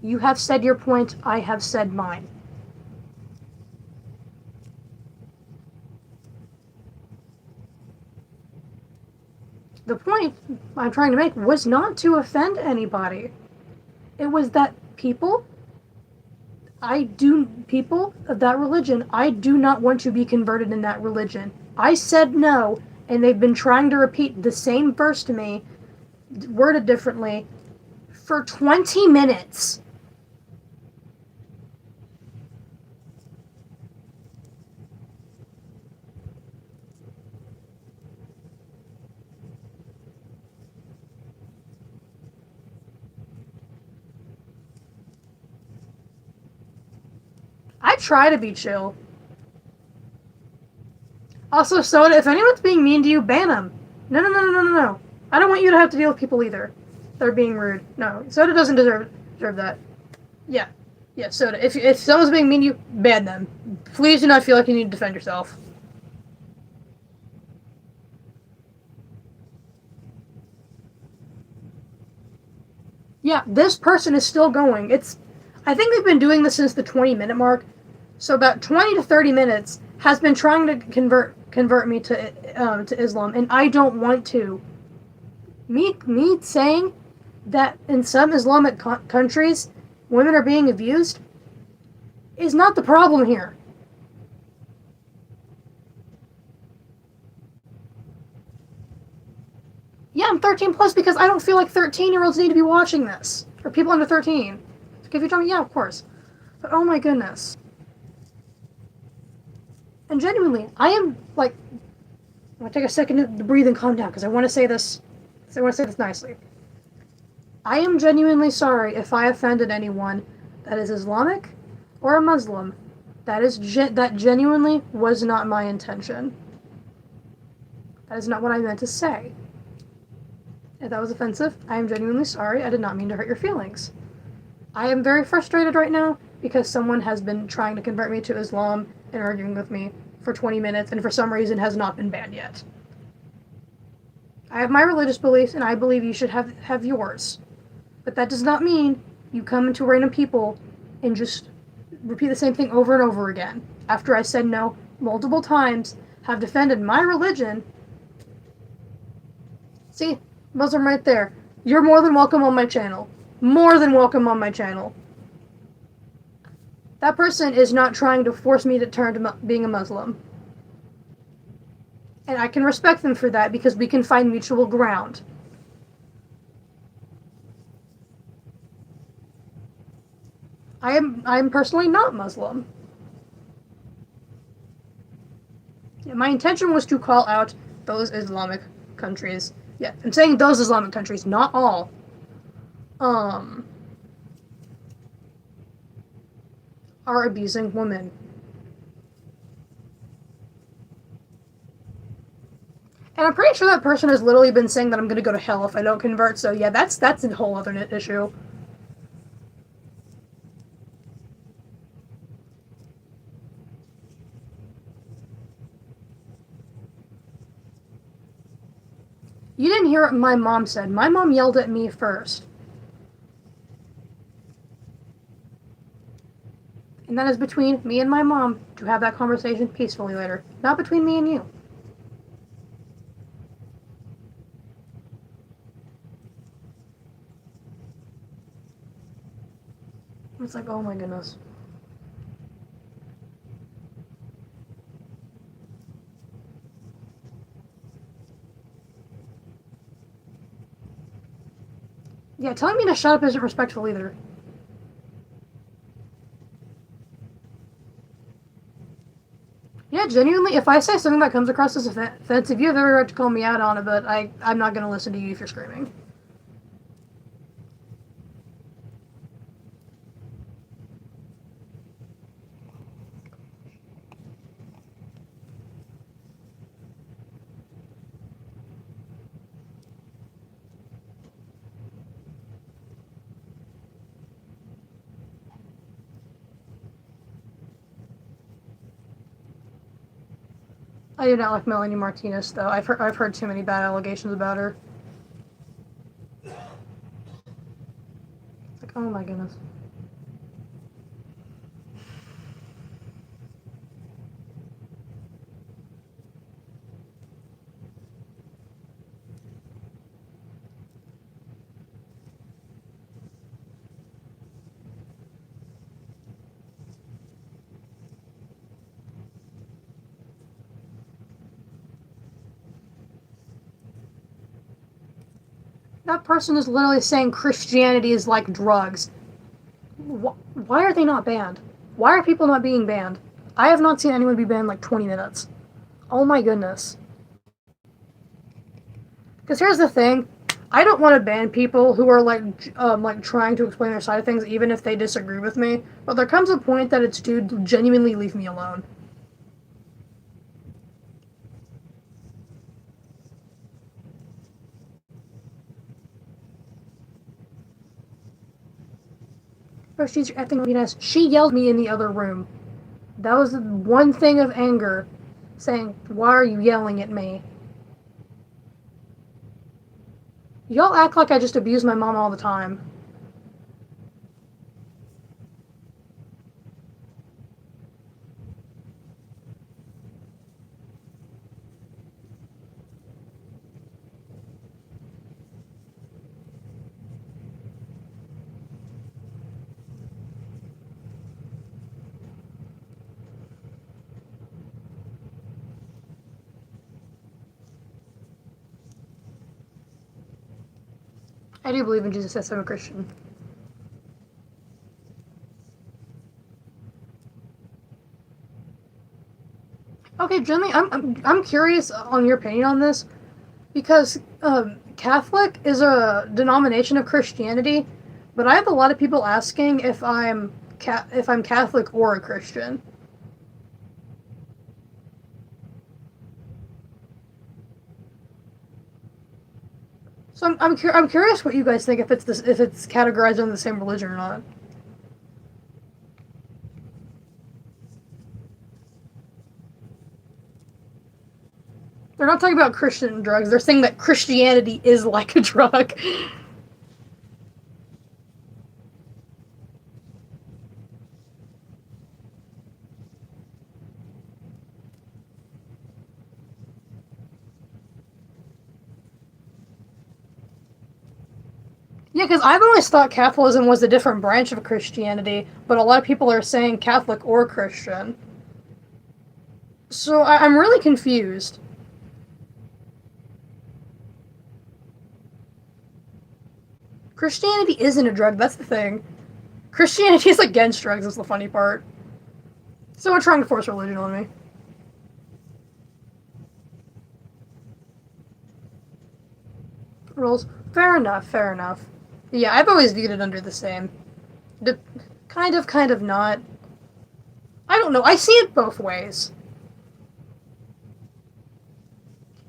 You have said your point. I have said mine. The point I'm trying to make was not to offend anybody. It was that people of that religion, I do not want to be converted in that religion. I said no, and they've been trying to repeat the same verse to me, worded differently, for 20 minutes. I try to be chill. Also, Soda, if anyone's being mean to you, ban them. No. I don't want you to have to deal with people either. They're being rude. No, Soda doesn't deserve that. Yeah, Soda. If someone's being mean to you, ban them. Please do not feel like you need to defend yourself. Yeah, this person is still going. I think they've been doing this since the 20-minute mark. So about 20 to 30 minutes has been trying to convert me to Islam, and I don't want to. Me saying that in some Islamic countries women are being abused is not the problem here. Yeah, I'm 13 plus because I don't feel like 13-year-olds need to be watching this. Or people under 13. Like, if you tell me, yeah, of course. But oh my goodness. And genuinely, I am, like, I'm gonna take a second to breathe and calm down because I want to say this. I want to say this nicely. I am genuinely sorry if I offended anyone that is Islamic or a Muslim. That genuinely was not my intention. That is not what I meant to say. If that was offensive, I am genuinely sorry. I did not mean to hurt your feelings. I am very frustrated right now because someone has been trying to convert me to Islam and arguing with me for 20 minutes and for some reason has not been banned yet. I have my religious beliefs and I believe you should have yours. But that does not mean you come into random people and just repeat the same thing over and over again. After I said no multiple times, have defended my religion. See, Muslim right there. You're more than welcome on my channel. More than welcome on my channel. That person is not trying to force me to turn to being a Muslim. And I can respect them for that because we can find mutual ground. I am personally not Muslim. My intention was to call out those Islamic countries. Yeah, I'm saying those Islamic countries, not all. Are abusing women. And I'm pretty sure that person has literally been saying that I'm gonna go to hell if I don't convert, so yeah, that's a whole other issue. You didn't hear what my mom said. My mom yelled at me first. And that is between me and my mom to have that conversation peacefully later. Not between me and you. It's like, oh my goodness. Yeah, telling me to shut up isn't respectful either. Yeah, genuinely, if I say something that comes across as offensive, you have every right to call me out on it, but I'm not going to listen to you if you're screaming. I do not like Melanie Martinez, though. I've heard too many bad allegations about her. It's like, oh my goodness. That person is literally saying Christianity is like drugs. Why are they not banned? Why are people not being banned? I have not seen anyone be banned like 20 minutes. Oh my goodness. Because here's the thing. I don't want to ban people who are like trying to explain their side of things even if they disagree with me. But there comes a point that it's due to genuinely leave me alone. Oh, she's acting like an. She yelled at me in the other room. That was the one thing of anger, saying, "Why are you yelling at me?" Y'all act like I just abuse my mom all the time. I do believe in Jesus. Yes, I'm a Christian. Okay, Jenny, I'm curious on your opinion on this because Catholic is a denomination of Christianity, but I have a lot of people asking if I'm Catholic or a Christian. So I'm curious what you guys think if it's categorized under the same religion or not. They're not talking about Christian drugs. They're saying that Christianity is like a drug. Yeah, because I've always thought Catholicism was a different branch of Christianity, but a lot of people are saying Catholic or Christian. So I'm really confused. Christianity isn't a drug, that's the thing. Christianity is against drugs, is the funny part. Someone trying to force religion on me. Rules. Fair enough, fair enough. Yeah, I've always viewed it under the same. Kind of not. I don't know, I see it both ways.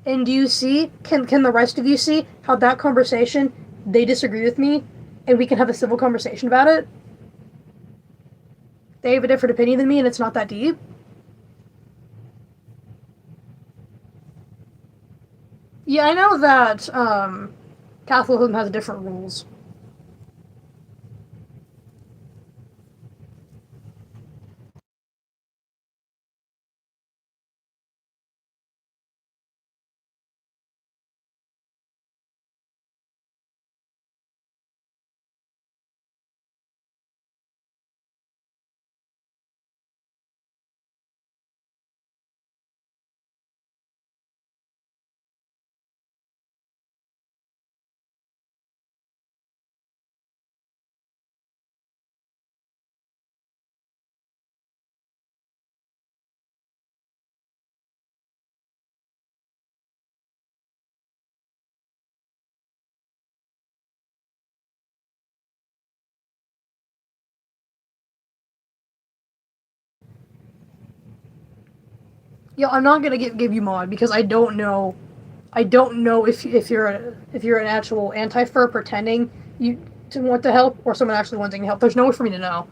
And do you see, can the rest of you see how that conversation, they disagree with me, and we can have a civil conversation about it? They have a different opinion than me, and it's not that deep? Yeah, I know that, Catholicism has different rules. Yeah, I'm not gonna give you mod, because I don't know if you're an actual anti-fur pretending you to want to help, or someone actually wanting to help. There's no way for me to know.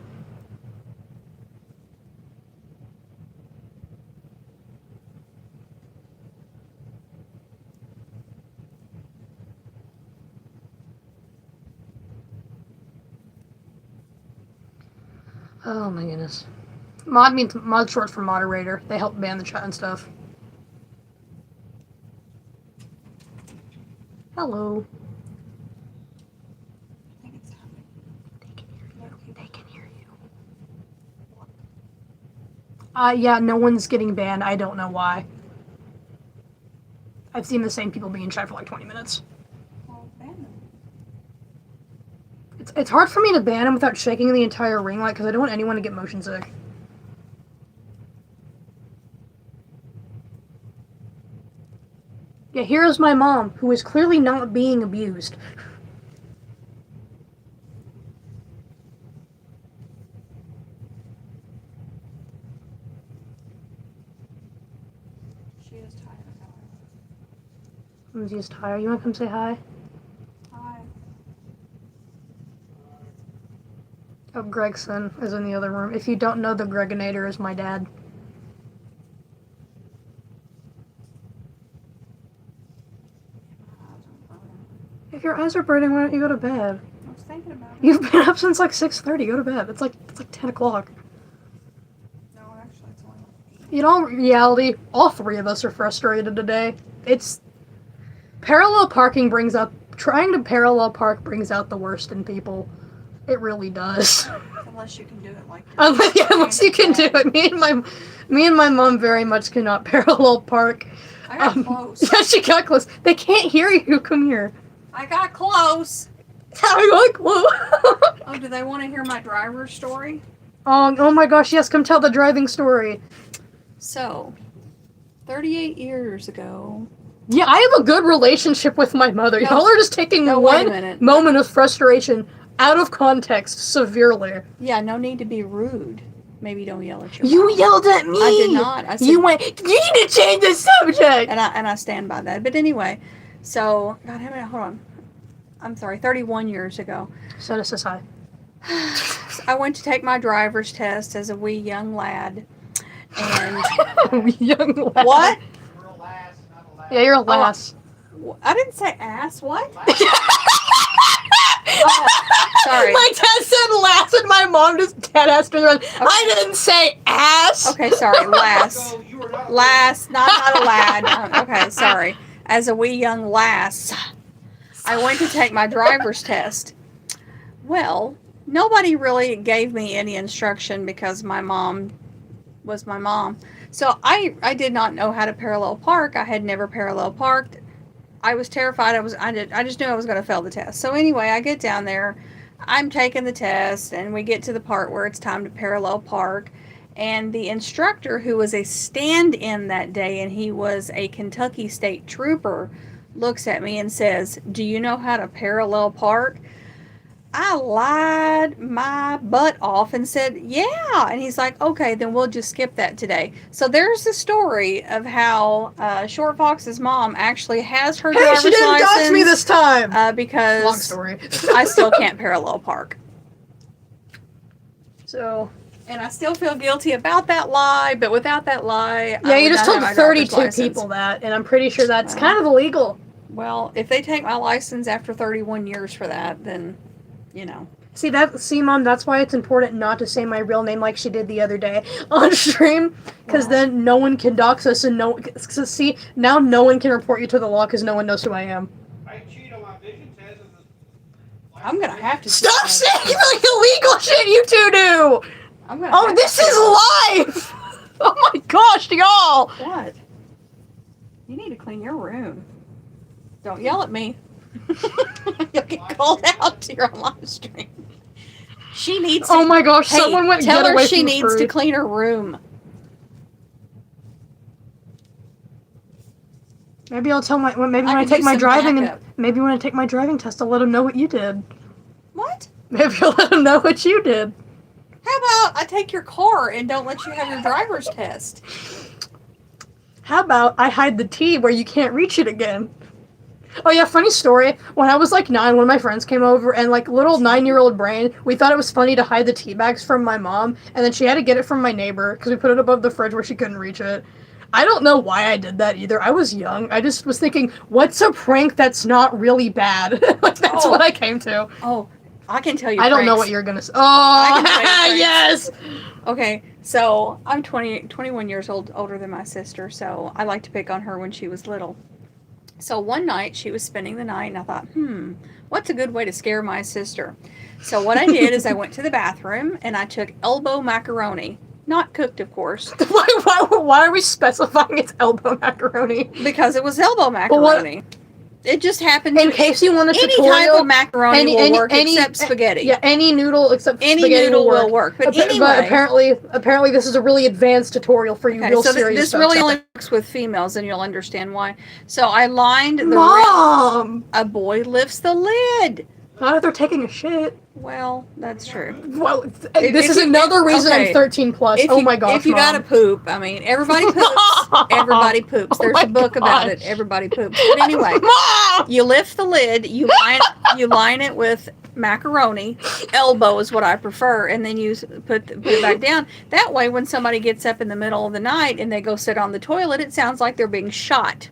Oh my goodness. Mod means mod short for moderator. They help ban the chat and stuff. Hello. I think it's happening. They can hear you. Yeah, no one's getting banned. I don't know why. I've seen the same people be in chat for like 20 minutes. Well, ban them. It's hard for me to ban them without shaking the entire ring light, because I don't want anyone to get motion sick. Yeah, here is my mom, who is clearly not being abused. She is tired, however. I'm just tired. You want to come say hi? Hi. Oh, Gregson is in the other room. If you don't know, the Gregonator is my dad. If your eyes are burning, why don't you go to bed? I was thinking about it. You've been up since like 6:30. Go to bed. It's like 10 o'clock. No, actually, it's only like 8. In all reality, all three of us are frustrated today. It's parallel parking brings up trying to parallel park brings out the worst in people. It really does. Unless you can do it like. Unless you can do it. Me and my mom very much cannot parallel park. I got close. Yeah, she got close. They can't hear you. Come here. I got close. I'm like, whoa. Oh, do they want to hear my driver's story? Oh my gosh, yes, come tell the driving story. So, 38 years ago. Yeah, I have a good relationship with my mother. No. Y'all are just taking No, wait a one minute. moment of frustration out of context severely. Yeah, no need to be rude. Maybe don't yell at your You mom. yelled at me. I did not. I said, You went, you need to change the subject. and I stand by that. But anyway, so, God, how many, hold on. I'm sorry, 31 years ago. Set us aside. I went to take my driver's test as a wee young lad. And Young lass. what? You're a lass, not a lass. Yeah, you're a lass. I didn't say ass. What? Oh, sorry. My dad said lass and my mom just dead asked her. I didn't say ass. Okay, sorry, lass. So you are not a Lass, not a lad. Okay, sorry. As a wee young lass, I went to take my driver's test. Well, nobody really gave me any instruction because my mom was my mom. So I did not know how to parallel park. I had never parallel parked. I was terrified. I just knew I was going to fail the test. So anyway, I get down there. I'm taking the test, and we get to the part where it's time to parallel park. And the instructor, who was a stand-in that day, and he was a Kentucky State Trooper, looks at me and says, "Do you know how to parallel park?" I lied my butt off and said, "Yeah." And he's like, "Okay, then we'll just skip that today." So there's the story of how Short Fox's mom actually has her Hey, driver's she didn't license. dox me this time. Because Long story. I still can't parallel park. So And I still feel guilty about that lie, but without that lie, yeah, I you would just not told have my driver's 32 license. people that, and I'm pretty sure that's kind of illegal. Well, if they take my license after 31 years for that, then, you know. See, Mom, that's why it's important not to say my real name like she did the other day on stream, because Wow. then no one can dox us, and see, now no one can report you to the law because no one knows who I am. I cheat on my vision test. I'm going to have to... Stop saying like illegal shit you two do! I'm gonna Oh, have this to- is live! Oh my gosh, y'all! What? You need to clean your room. Don't yell at me. You'll get called out to your live stream. She needs to... Oh my gosh, Hey, someone went tell get her away she from needs food. to clean her room. Maybe I'll tell maybe when I can take use my some driving and backup. maybe when I take my driving test, I'll let them know what you did. What? Maybe I'll let them know what you did. How about I take your car and don't let you have your driver's test? How about I hide the tea where you can't reach it again? Oh yeah, funny story. When I was like 9, one of my friends came over, and like little 9-year-old brain, we thought it was funny to hide the tea bags from my mom, and then she had to get it from my neighbor because we put it above the fridge where she couldn't reach it. I don't know why I did that either. I was young. I just was thinking, what's a prank that's not really bad? Like that's Oh. what I came to. Oh, I can tell you. I don't know pranks. what you're gonna say. I Oh, can tell you yes. Okay, so I'm 21 years older than my sister, so I like to pick on her when she was little. So one night she was spending the night, and I thought, what's a good way to scare my sister? So what I did is I went to the bathroom and I took elbow macaroni, not cooked, of course, Why are we specifying it's elbow macaroni? because it was elbow macaroni. It just happened. In case you want a any tutorial, type of macaroni will work except spaghetti. Yeah, any noodle except Any spaghetti noodle will work. But anyway, but apparently this is a really advanced tutorial for you, okay, real so serious this folks really out only there. works with females, and you'll understand why. So I lined the rim. Mom! A boy lifts the lid. Not if they're taking a shit. Well, that's true. Well, If this is you- another reason okay. I'm 13 plus. If Oh you, my gosh, if you Mom. gotta poop, I mean, everybody poops. Everybody poops. Oh There's my a book about it. gosh. Everybody poops. But anyway, Mom! you lift the lid. You line it with macaroni. Elbow is what I prefer, and then you put it back down. That way, when somebody gets up in the middle of the night and they go sit on the toilet, it sounds like they're being shot.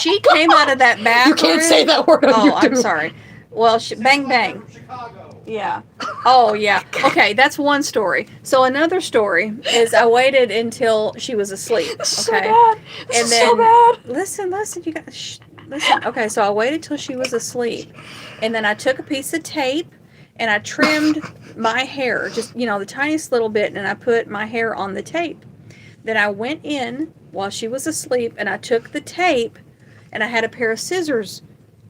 She came out of that bathroom. You can't say that word on Oh, YouTube. I'm sorry. Well, bang bang. From Chicago. Yeah. Oh, yeah. Okay, that's one story. So another story is I waited until she was asleep. This is Okay. so bad. This is so bad. Listen. You got. Listen. Okay, so I waited till she was asleep, and then I took a piece of tape and I trimmed my hair, just the tiniest little bit, and I put my hair on the tape. Then I went in while she was asleep, and I took the tape, and I had a pair of scissors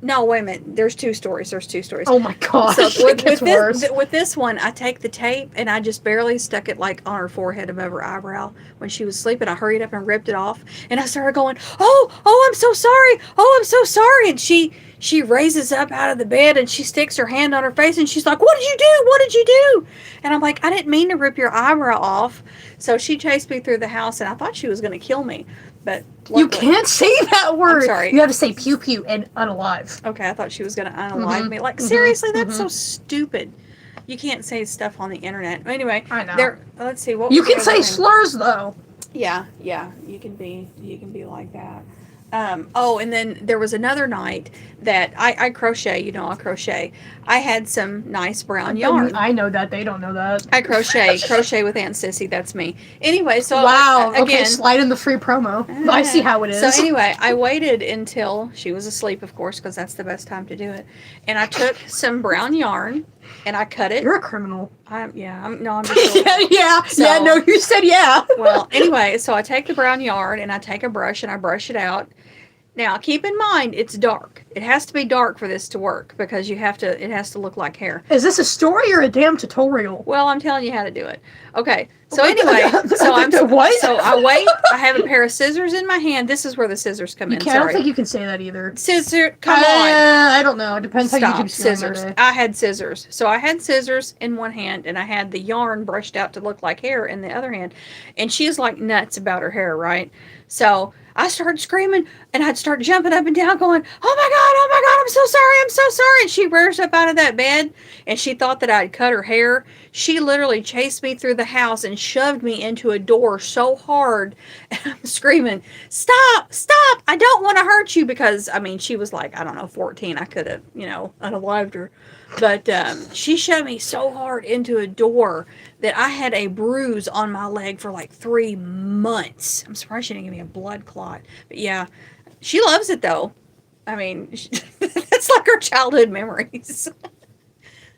No, wait a minute. There's two stories. There's two stories. Oh my gosh, So it gets worse. with this one, I take the tape and I just barely stuck it like on her forehead above her eyebrow when she was sleeping. I hurried up and ripped it off, and I started going, "Oh, I'm so sorry. Oh, I'm so sorry." And she raises up out of the bed and she sticks her hand on her face and she's like, "What did you do? What did you do?" And I'm like, "I didn't mean to rip your eyebrow off." So she chased me through the house, and I thought she was going to kill me, but You luckily- can't say that word. I'm sorry. You have to say pew pew and unalive. Okay, I thought she was going to unalive Mhm, me. Like, mhm, seriously, that's mhm. so stupid. You can't say stuff on the internet. Anyway, I know. there. Let's see what You was the can other say thing? slurs though. Yeah, you can be like that. Oh, and then there was another night that I crochet. You know, I crochet. I had some nice brown yarn. I know that. They don't know that. I crochet with Aunt Sissy. That's me. Anyway, so Wow. again, Okay, slide in the free promo. I see how it is. So anyway, I waited until she was asleep, of course, because that's the best time to do it. And I took some brown yarn and I cut it. You're a criminal. I'm just yeah. So- No, you said yeah. well, anyway, so I take the brown yarn and I take a brush and I brush it out. Now, keep in mind, it's dark. It has to be dark for this to work because it has to look like hair. Is this a story or a damn tutorial? Well, I'm telling you how to do it. Okay. So anyway, What? So I wait. I have a pair of scissors in my hand. This is where the scissors come in. I don't Sorry. think you can say that either. Scissor, come on. I don't know. It depends how Stop. YouTube's feeling Scissors. that day. I had scissors. So I had scissors in one hand and I had the yarn brushed out to look like hair in the other hand. And she's like nuts about her hair, right? So I started screaming and I'd start jumping up and down going, oh my God, I'm so sorry. And she rears up out of that bed and she thought that I'd cut her hair. She literally chased me through the house and shoved me into a door so hard. And I'm screaming, stop, I don't want to hurt you, because, I mean, she was like, I don't know, 14. I could have, unalived her. But she shoved me so hard into a door that I had a bruise on my leg for like 3 months. I'm surprised she didn't give me a blood clot. But yeah, she loves it though. I mean, that's like her childhood memories.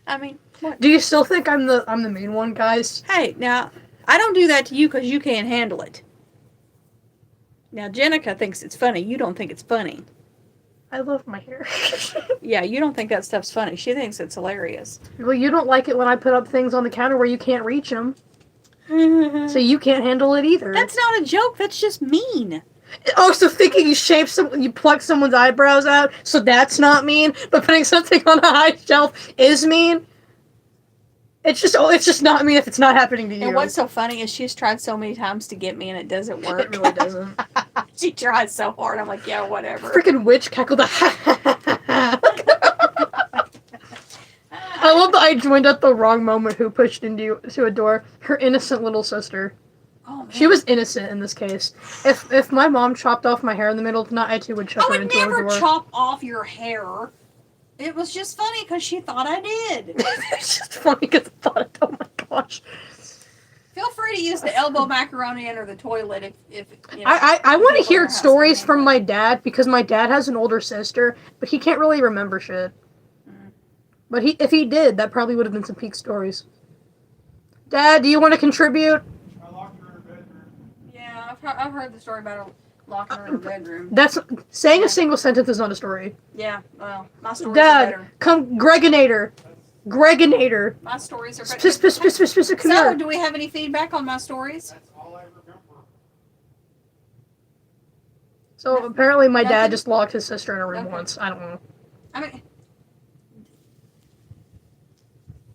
I mean, what? Do you still think I'm the main one, guys? Hey, now, I don't do that to you because you can't handle it. Now, Jenica thinks it's funny. You don't think it's funny. I love my hair. Yeah, you don't think that stuff's funny. She thinks it's hilarious. Well, you don't like it when I put up things on the counter where you can't reach them. So you can't handle it either. That's not a joke. That's just mean. Oh, so thinking you pluck someone's eyebrows out, so that's not mean, but putting something on a high shelf is mean? It's just not mean if it's not happening to you. And what's so funny is she's tried so many times to get me and it doesn't work. It really doesn't. She tries so hard. I'm like, yeah, whatever. Freaking witch cackled. I love that I joined at the wrong moment who pushed into a door. Her innocent little sister. Oh, man. She was innocent in this case. If my mom chopped off my hair in the middle of the night, I too would chuck I her would into a never door. chop off your hair. It was just funny because she thought I did. It's just funny because I thought, oh my gosh. Feel free to use the elbow macaroni under the toilet if I want to people in hear your house stories don't from think my dad because my dad has an older sister, but he can't really remember shit. But if he did, that probably would have been some peak stories. Dad, do you want to contribute? I locked her in her bedroom. Yeah, I've heard the story about her locking her in her bedroom. That's saying a single sentence is not a story. Yeah, well, my stories are Dad, better. come, Greginator. My stories are better. Come So, here. do we have any feedback on my stories? That's all I remember. So apparently my Nothing? dad just locked his sister in a room Okay. once. I don't know. I mean,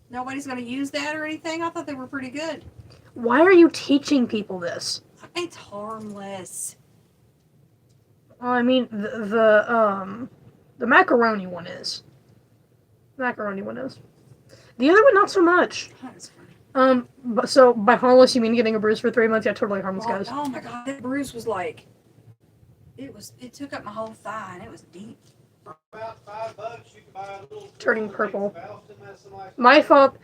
nobody's going to use that or anything? I thought they were pretty good. Why are you teaching people this? It's harmless. Well, I mean, the macaroni one is. Macaroni one is. The other one, not so much. That's funny. But so by harmless, you mean getting a bruise for 3 months? Yeah, totally harmless, Well, guys. oh my god, that bruise was like, it took up my whole thigh and it was deep. For about $5, you can buy a little. Turning purple. Ballast medicine like My fault.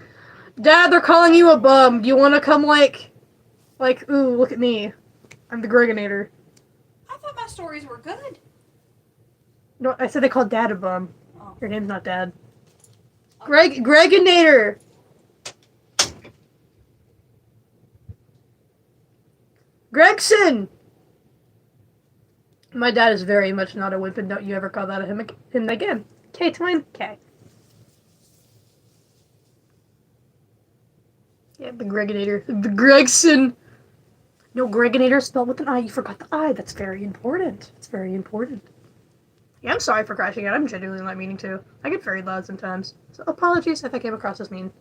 Dad, they're calling you a bum. Do you want to come like, ooh, look at me. I'm the Greginator. I thought my stories were good. No, I said they called Dad a bum. Oh. Your name's not Dad. Greginator. Gregson. My dad is very much not a wimp, and don't you ever call that a him again. K twin, K. Yeah, the Gregonator. The Gregson. No, Gregonator spelled with an I. You forgot the I. That's very important. It's very important. Yeah, I'm sorry for crashing out. I'm genuinely not meaning to. I get very loud sometimes. So apologies if I came across as mean.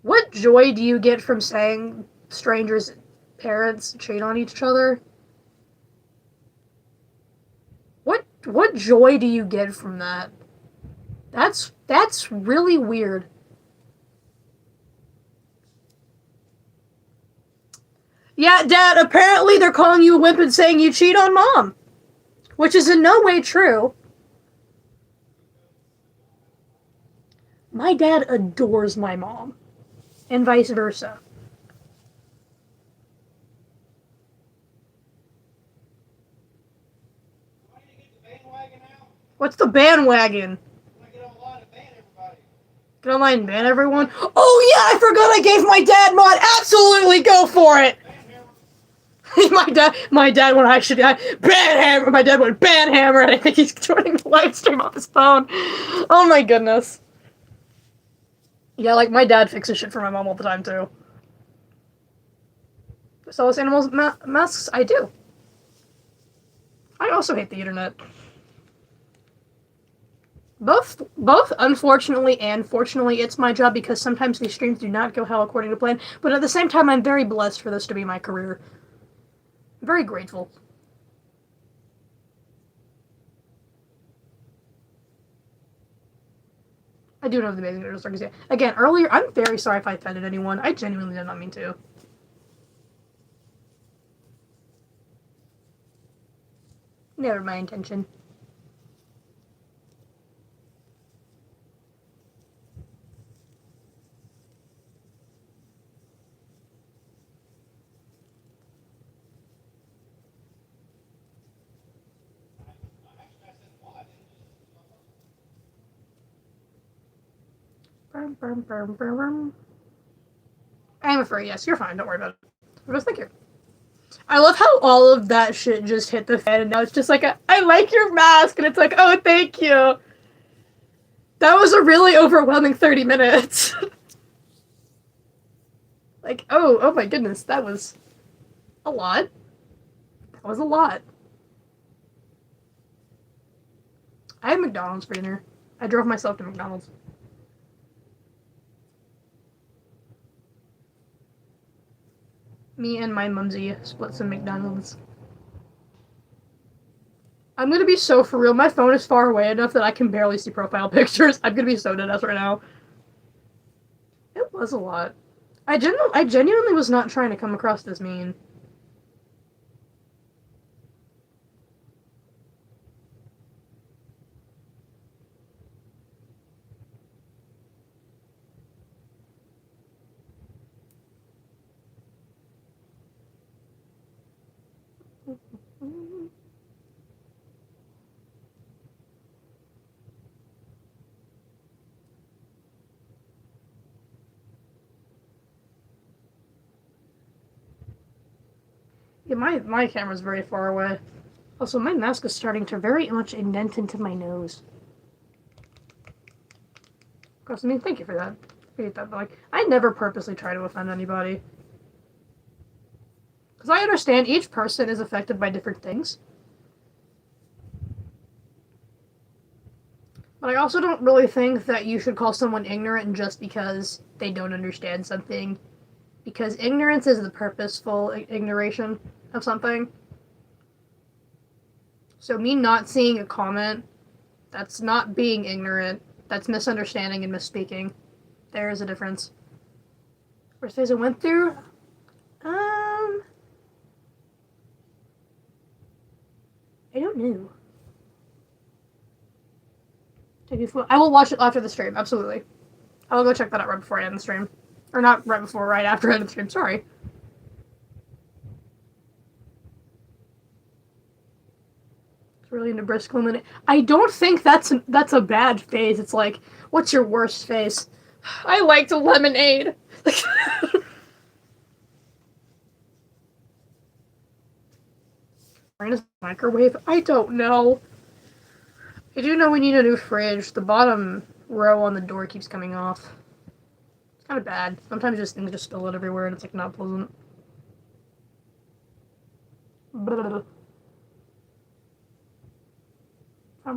What joy do you get from saying strangers' parents cheat on each other? What joy do you get from that? That's really weird. Yeah, Dad, apparently they're calling you a wimp and saying you cheat on Mom. Which is in no way true. My dad adores my mom. And vice versa. Why did you get the bandwagon out? What's the bandwagon? I get online and ban everybody. Get online and ban everyone? Oh yeah, I forgot I gave my dad mod. Absolutely go for it! my dad went actually Banhammer. My dad went Banhammer, and I think he's joining the live stream off his phone. Oh my goodness. Yeah, like my dad fixes shit for my mom all the time too. Sell us animals masks? I do. I also hate the internet. Both unfortunately and fortunately, it's my job because sometimes these streams do not go how according to plan. But at the same time, I'm very blessed for this to be my career. I'm very grateful. I do know the Amazing Turtles are again earlier. I'm very sorry if I offended anyone. I genuinely did not mean to. Never my intention. I'm afraid, yes, you're fine, don't worry about it. I'm just thinking. I love how all of that shit just hit the fan and now it's just like, I like your mask, and it's like, oh, thank you. That was a really overwhelming 30 minutes. Like, oh my goodness, that was a lot. That was a lot. I had McDonald's for dinner. I drove myself to McDonald's. Me and my mumsy split some McDonald's. I'm gonna be so for real. My phone is far away enough that I can barely see profile pictures. I'm gonna be so deadass right now. It was a lot. I genuinely was not trying to come across as mean. Yeah, my camera's very far away. Also, my mask is starting to very much indent into my nose. Of course, I mean, thank you for that. I hate that, but like, I never purposely try to offend anybody. Because I understand each person is affected by different things. But I also don't really think that you should call someone ignorant just because they don't understand something. Because ignorance is the purposeful ignoration of something. So me not seeing a comment, that's not being ignorant. That's misunderstanding and misspeaking. There is a difference. Worst phase I went through? I don't know. I will watch it after the stream, absolutely. I will go check that out right before I end the stream. Or not right before, right after I end the stream, sorry. It's really into brisk lemonade. I don't think that's a bad phase. It's like, what's your worst phase? I liked lemonade. Minus microwave? I don't know. I do know we need a new fridge. The bottom row on the door keeps coming off. It's kind of bad. Sometimes just things just spill out everywhere and it's like not pleasant. Blah. I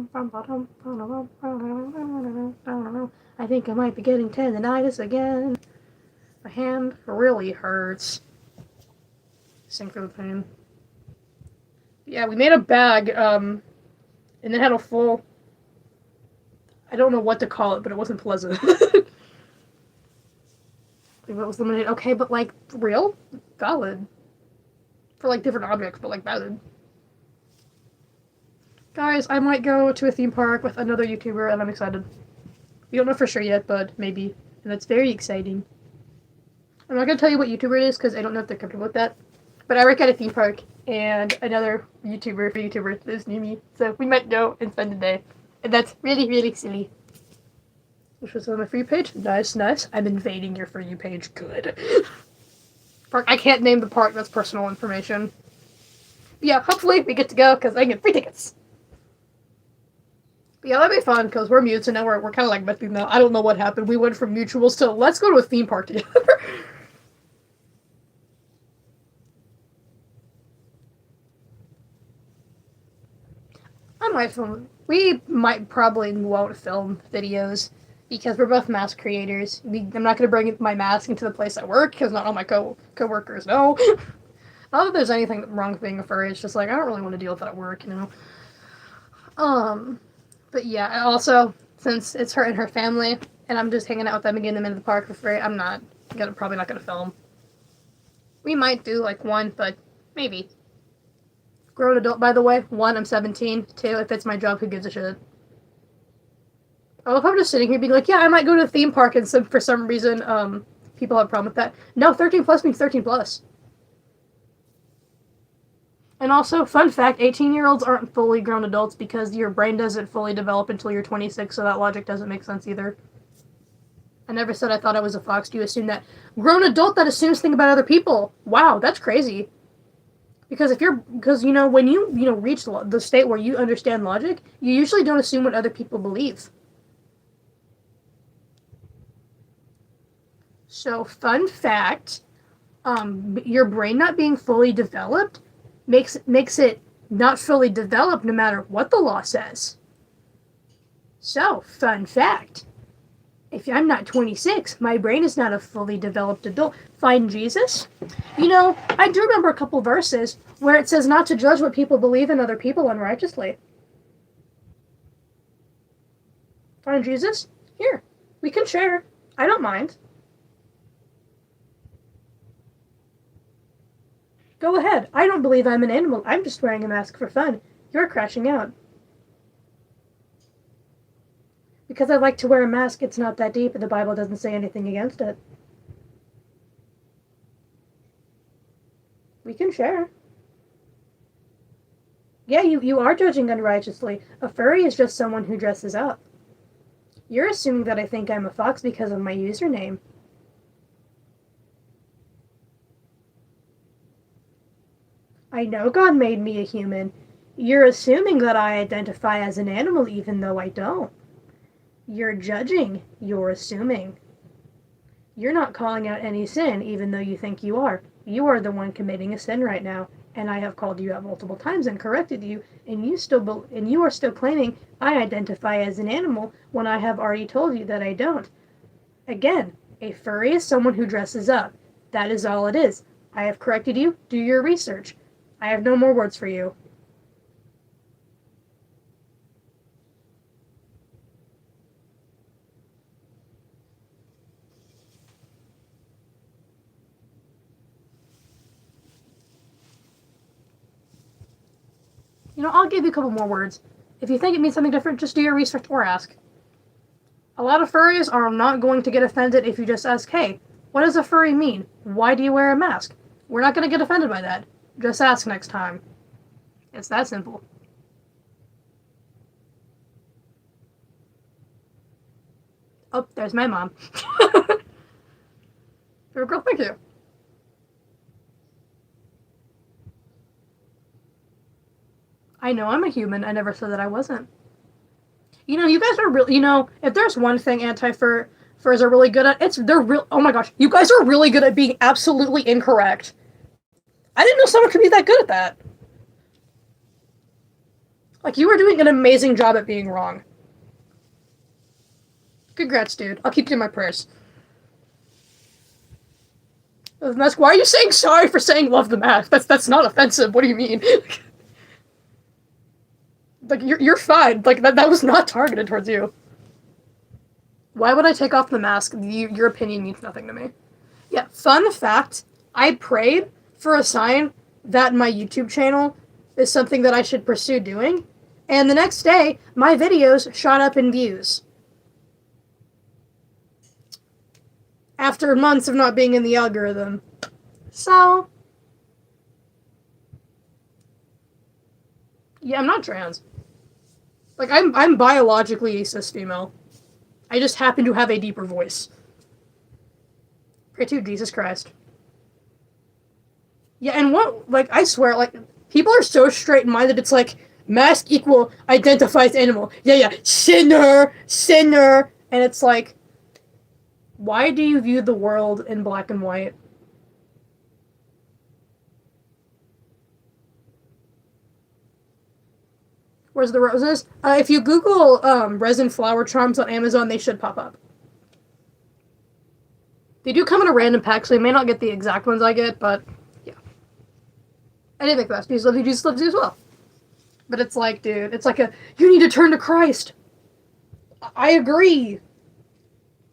think I might be getting tendonitis again. My hand really hurts. Sing for the pain. Yeah, we made a bag, and it had a full... I don't know what to call it, but it wasn't pleasant. It was limited. Okay, but like, real? Valid. For like different objects, but like valid. Guys, I might go to a theme park with another YouTuber, and I'm excited. We don't know for sure yet, but maybe. And that's very exciting. I'm not going to tell you what YouTuber it is, because I don't know if they're comfortable with that. But I work at a theme park, and another YouTuber lives near me. So we might go and spend the day. And that's really, really silly. Which was on my For You page. Nice, nice. I'm invading your For You page. Good. Park. I can't name the park. That's personal information. But yeah, hopefully we get to go, because I get free tickets. But yeah, that'd be fun, because we're mutes, and now we're kind of like messing now. I don't know what happened. We went from mutuals to let's go to a theme park together. I might film. We might probably won't film videos because we're both mask creators. I'm not going to bring my mask into the place I work because not all my co-workers know. Not that there's anything wrong with being a furry. It's just like I don't really want to deal with that at work, you know. But yeah, also since it's her and her family, and I'm just hanging out with them and getting them into the park for free, I'm probably not gonna film. We might do like one, but maybe. Grown adult, by the way. 1, I'm 17. 2, if it's my job, who gives a shit? Oh, if I'm just sitting here being like, yeah, I might go to a theme park, and for some reason, people have a problem with that. No, 13 plus means 13 plus. And also, fun fact, 18-year-olds aren't fully grown adults because your brain doesn't fully develop until you're 26, so that logic doesn't make sense either. I never said I thought I was a fox. Do you assume that? Grown adult that assumes things about other people. Wow, that's crazy. Because when you reach the state where you understand logic, you usually don't assume what other people believe. So, fun fact, your brain not being fully developed makes it not fully developed no matter what the law says. So, fun fact, if I'm not 26, my brain is not a fully developed adult. Find Jesus? I do remember a couple verses where it says not to judge what people believe in other people unrighteously. Find Jesus? Here. We can share. I don't mind. Go ahead. I don't believe I'm an animal. I'm just wearing a mask for fun. You're crashing out. Because I like to wear a mask, it's not that deep, and the Bible doesn't say anything against it. We can share. Yeah, you are judging unrighteously. A furry is just someone who dresses up. You're assuming that I think I'm a fox because of my username. I know God made me a human. You're assuming that I identify as an animal even though I don't. You're judging. You're assuming. You're not calling out any sin even though you think you are. You are the one committing a sin right now, and I have called you out multiple times and corrected you, and you are still claiming I identify as an animal when I have already told you that I don't. Again, a furry is someone who dresses up. That is all it is. I have corrected you. Do your research. I have no more words for you. I'll give you a couple more words. If you think it means something different, just do your research or ask. A lot of furries are not going to get offended if you just ask, hey, what does a furry mean? Why do you wear a mask? We're not going to get offended by that. Just ask next time. It's that simple. Oh, there's my mom. Girl, thank you. I know I'm a human. I never said that I wasn't. You know, you guys are really. You know, if there's one thing anti-furs are really good at, they're real. Oh my gosh, you guys are really good at being absolutely incorrect. I didn't know someone could be that good at that. Like, you are doing an amazing job at being wrong. Congrats, dude. I'll keep you in my prayers. That's why are you saying sorry for saying love the mask? That's not offensive. What do you mean? Like, you're fine. Like, that was not targeted towards you. Why would I take off the mask? Your opinion means nothing to me. Yeah, fun fact, I prayed for a sign that my YouTube channel is something that I should pursue doing, and the next day, my videos shot up in views. After months of not being in the algorithm. So, yeah, I'm not trans. Like, I'm biologically a cis female. I just happen to have a deeper voice. Pray to Jesus Christ. Yeah, and what, like, I swear, like, people are so straight-minded, it's like, mask equal identifies animal. Yeah, sinner, sinner. And it's like, why do you view the world in black and white? Where's the roses? If you Google resin flower charms on Amazon, they should pop up. They do come in a random pack, so you may not get the exact ones I get, but yeah. I didn't make the best. Jesus loves you, Jesus loves you as well. But it's like, dude, it's like you need to turn to Christ. I agree.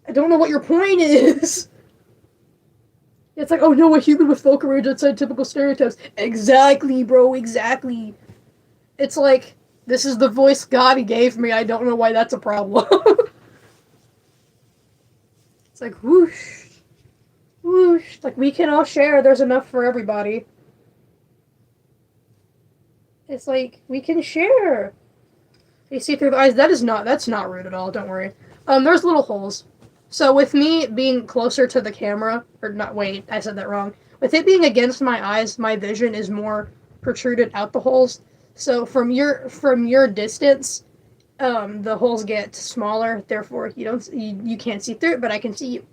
I don't know what your point is. It's like, oh no, a human with vocal range outside typical stereotypes. Exactly, bro, exactly. It's like, this is the voice God gave me. I don't know why that's a problem. It's like, whoosh. Whoosh. Like, we can all share. There's enough for everybody. It's like, we can share. You see through the eyes. That's not rude at all. Don't worry. There's little holes. So with me being closer to the camera, or not, wait, I said that wrong. With it being against my eyes, my vision is more protruded out the holes. So from your distance, the holes get smaller. Therefore, you can't see through it, but I can see you.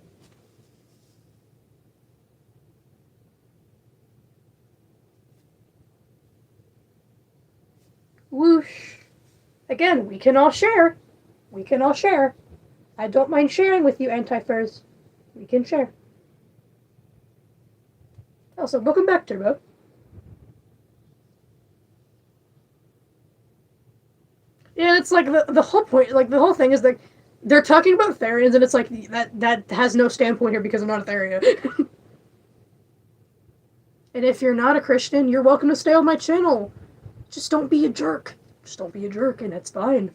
Whoosh. Again, we can all share. We can all share. I don't mind sharing with you, anti-furs. We can share. Also, welcome back, Turbo. Yeah, it's like the whole point, like the whole thing is like they're talking about Therians, and it's like that has no standpoint here because I'm not a Therian. And if you're not a Christian, you're welcome to stay on my channel. Just don't be a jerk. Just don't be a jerk, and it's fine.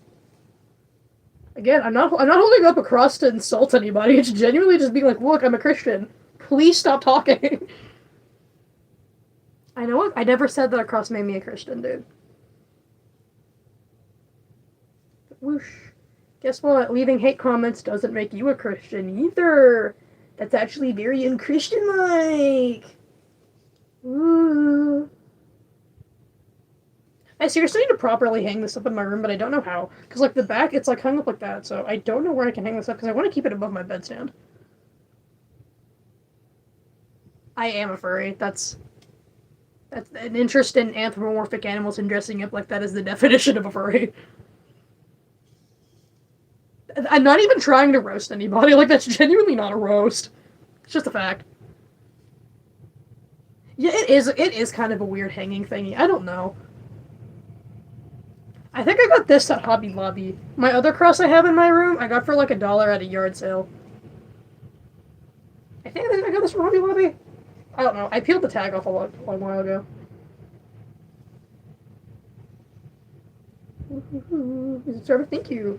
Again, I'm not holding up a cross to insult anybody. It's genuinely just being like, look, I'm a Christian. Please stop talking. I know what? I never said that a cross made me a Christian, dude. Whoosh. Guess what? Leaving hate comments doesn't make you a Christian either. That's actually very un-Christian-like. Ooh. I seriously need to properly hang this up in my room, but I don't know how. Because, like, the back, it's, like, hung up like that, so I don't know where I can hang this up, because I want to keep it above my bedstand. I am a furry. That's an interest in anthropomorphic animals and dressing up like that is the definition of a furry. I'm not even trying to roast anybody. Like, that's genuinely not a roast. It's just a fact. Yeah, it is kind of a weird hanging thingy. I don't know. I think I got this at Hobby Lobby. My other cross I have in my room, I got for like $1 at a yard sale. I think I got this from Hobby Lobby. I don't know. I peeled the tag off a while ago. Trevor, thank you.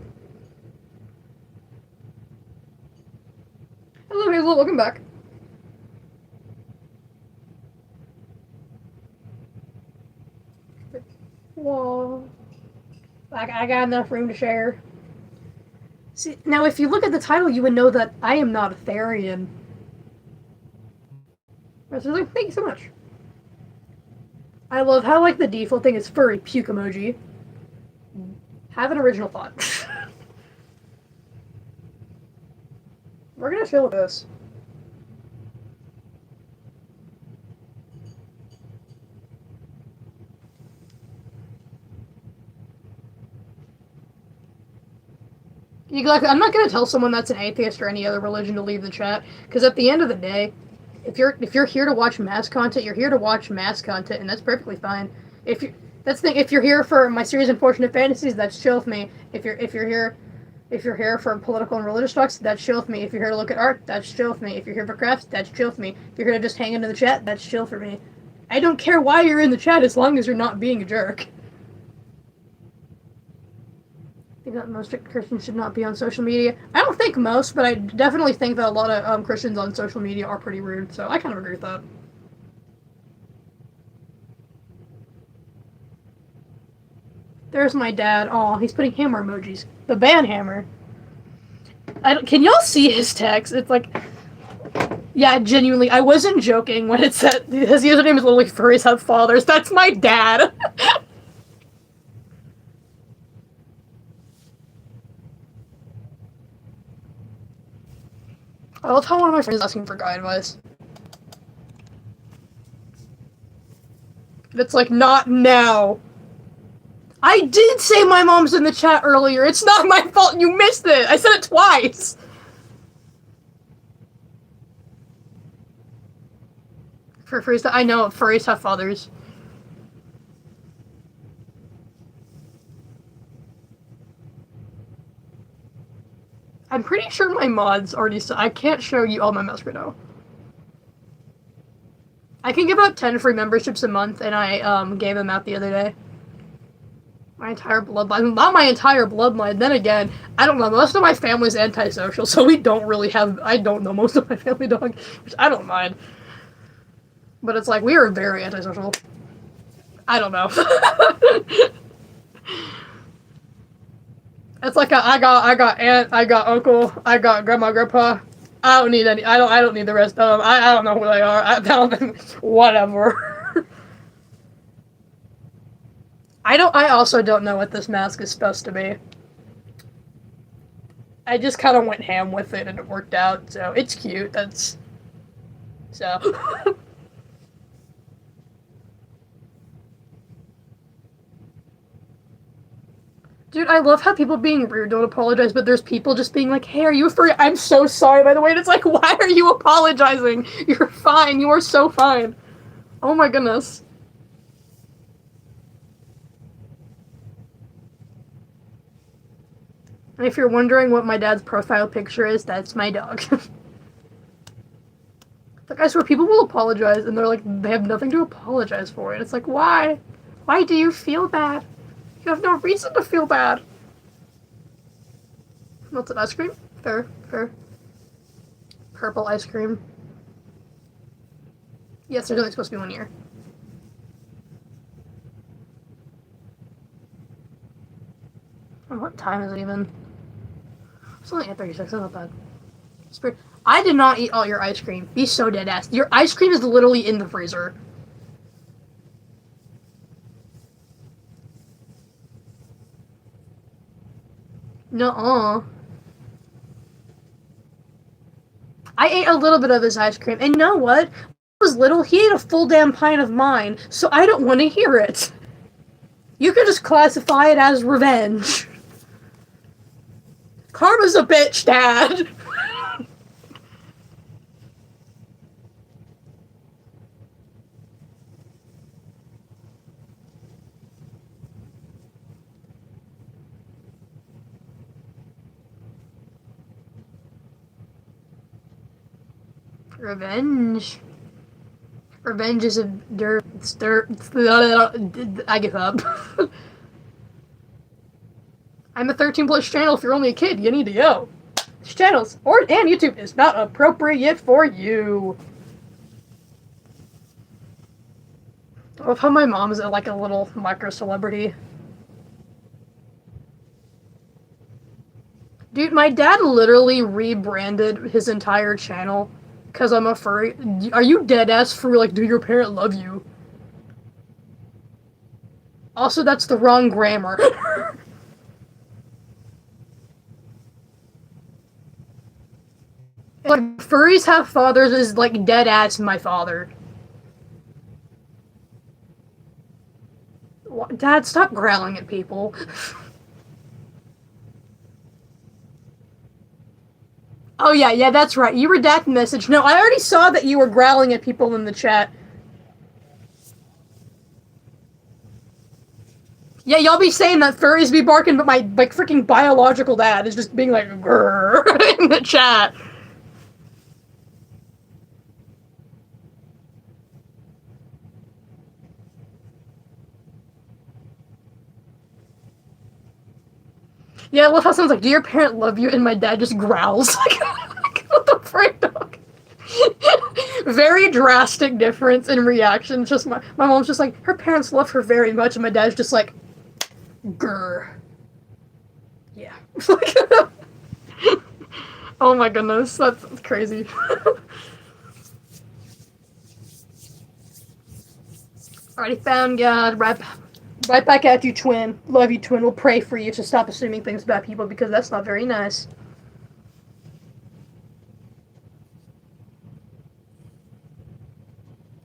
Hello, Hazel. Welcome back. Whoa. I got enough room to share. See, now if you look at the title, you would know that I am not a Therian. Thank you so much. I love how, like, the default thing is furry puke emoji. Have an original thought. We're gonna chill with this. I'm not gonna tell someone that's an atheist or any other religion to leave the chat, because at the end of the day, if you're here to watch mass content, you're here to watch mass content, and that's perfectly fine. That's the thing. If you're here for my series Unfortunate Fantasies, that's chill with me. If you're here for political and religious talks, that's chill with me. If you're here to look at art, that's chill with me. If you're here for crafts, that's chill with me. If you're here to just hang into the chat, that's chill for me. I don't care why you're in the chat as long as you're not being a jerk. I think that most Christians should not be on social media. I don't think most, but I definitely think that a lot of Christians on social media are pretty rude, so I kind of agree with that. There's my dad. Aw, he's putting hammer emojis. The band hammer. Can y'all see his text? It's like... Yeah, genuinely, I wasn't joking when it said... His username is literally Furries Have Fathers. That's my dad! I love how one of my friends is asking for guy advice. It's like, not now. I did say my mom's in the chat earlier. It's not my fault you missed it. I said it twice. For furries, I know furries have fathers. I'm pretty sure my mods already saw. I can't show you all my mouse right now. I can give out 10 free memberships a month, and I gave them out the other day. My entire bloodline. Not my entire bloodline. Then again, I don't know. Most of my family's antisocial, so we don't really have... I don't know most of my family dog, which I don't mind. But it's like, we are very antisocial. I don't know. It's like I got aunt, I got uncle, I got grandma, grandpa. I don't need any. I don't need the rest of them. I don't know who they are. I don't think. Whatever. I also don't know what this mask is supposed to be. I just kind of went ham with it and it worked out. So it's cute. That's so. Dude, I love how people being rude don't apologize, but there's people just being like, hey, are you a furry? I'm so sorry, by the way. And it's like, why are you apologizing? You're fine. You are so fine. Oh my goodness. And if you're wondering what my dad's profile picture is, that's my dog. Like, I swear, people will apologize, and they're like, they have nothing to apologize for. And it's like, why? Why do you feel bad? You have no reason to feel bad. Melted ice cream? Fair, fair. Purple ice cream. Yes, there's only supposed to be 1 year. Oh, what time is it even? It's only 8:36, that's not bad. Spirit, I did not eat all your ice cream. Be so dead ass. Your ice cream is literally in the freezer. Nuh-uh. I ate a little bit of his ice cream, and you know what? When I was little, he ate a full damn pint of mine, so I don't want to hear it. You could just classify it as revenge. Karma's a bitch, Dad. Revenge. Revenge is a dirt. It's dirt. I give up. I'm a 13 plus channel. If you're only a kid, you need to go. This channels and YouTube is not appropriate for you. I love how my mom's like a little micro celebrity. Dude, my dad literally rebranded his entire channel because I'm a furry. Are you dead ass for like, do your parent love you? Also, that's the wrong grammar. Like, furries have fathers is, like, dead ass my father. Dad, stop growling at people. Oh, yeah, that's right. You redact the message. No, I already saw that you were growling at people in the chat. Yeah, y'all be saying that furries be barking, but my, like, freaking biological dad is just being like, grrr, in the chat. Yeah, I love how someone's like, do your parent love you? And my dad just growls. Like, what the frick, dog? Very drastic difference in reactions. Just my mom's just like, her parents love her very much, and my dad's just like, grr. Yeah. Oh my goodness, that's crazy. Already found God. Right back at you, twin. Love you, twin. We'll pray for you to stop assuming things about people because that's not very nice.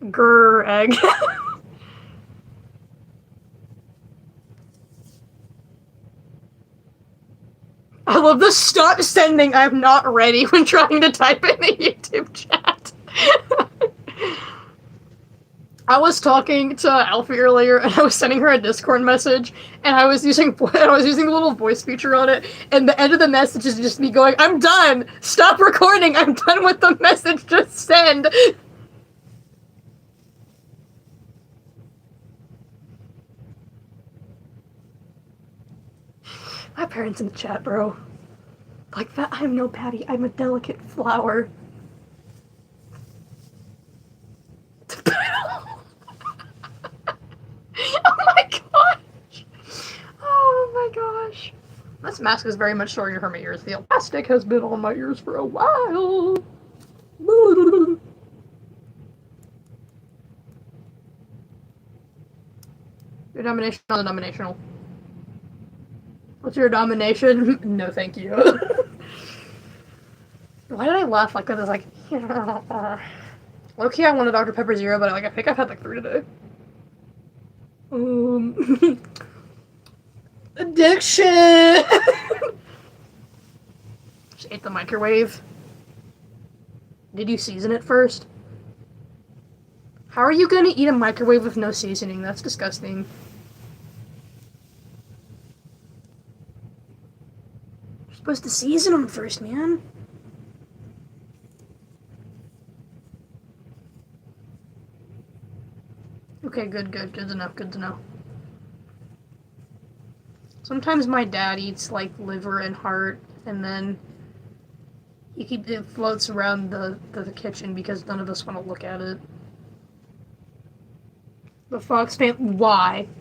Grr, egg. I love the stop sending I'm not ready when trying to type in the YouTube chat. I was talking to Alfie earlier, and I was sending her a Discord message, and I was using the little voice feature on it, and the end of the message is just me going, I'm done! Stop recording! I'm done with the message, just send! My parents in the chat, bro. Like that, I'm no Patty, I'm a delicate flower. Oh my gosh! Oh my gosh. This mask is very much shorter from my ears. The elastic has been on my ears for a while. Your domination on the nominational. What's your domination? No, thank you. Why did I laugh like that? It's like, low-key, I want a Dr. Pepper Zero, but I think I've had like 3 today. Addiction! Just ate the microwave. Did you season it first? How are you gonna eat a microwave with no seasoning? That's disgusting. You're supposed to season them first, man. Okay, good to know. Sometimes my dad eats, like, liver and heart, and then it floats around the kitchen because none of us want to look at it. The Fox family.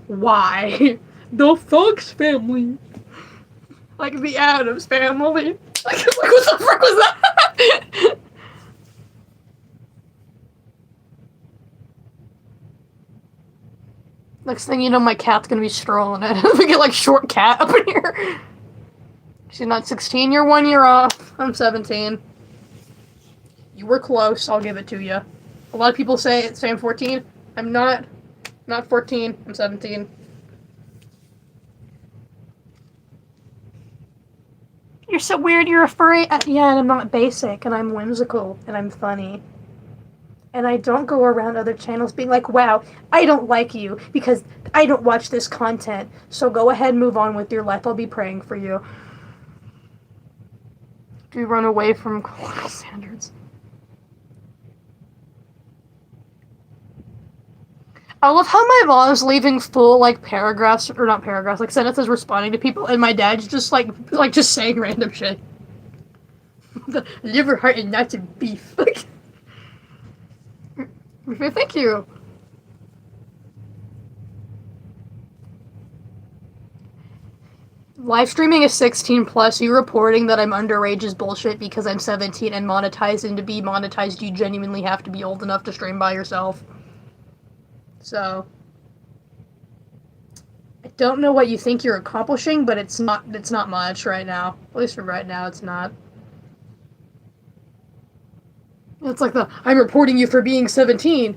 Why? The Fox family. Like the Addams family. Like what the frick was that? Next thing you know, my cat's gonna be strolling it. We get like short cat up in here. She's not 16, you're 1 year off. I'm 17. You were close, I'll give it to you. A lot of people say I'm 14. I'm not 14, I'm 17. You're so weird, you're a furry. Yeah, and I'm not basic, and I'm whimsical, and I'm funny. And I don't go around other channels being like, wow, I don't like you because I don't watch this content. So go ahead and move on with your life. I'll be praying for you. Do you run away from colonial standards? I love how my mom's leaving full, like, paragraphs, or not paragraphs, like, sentences responding to people, and my dad's just, like just saying random shit. The liver, heart, and nuts and beef. Thank you. Live streaming is 16 plus. You reporting that I'm underage is bullshit because I'm 17 and monetized, and to be monetized, you genuinely have to be old enough to stream by yourself. So, don't know what you think you're accomplishing, but it's not much right now. At least for right now, it's not. It's like I'm reporting you for being 17.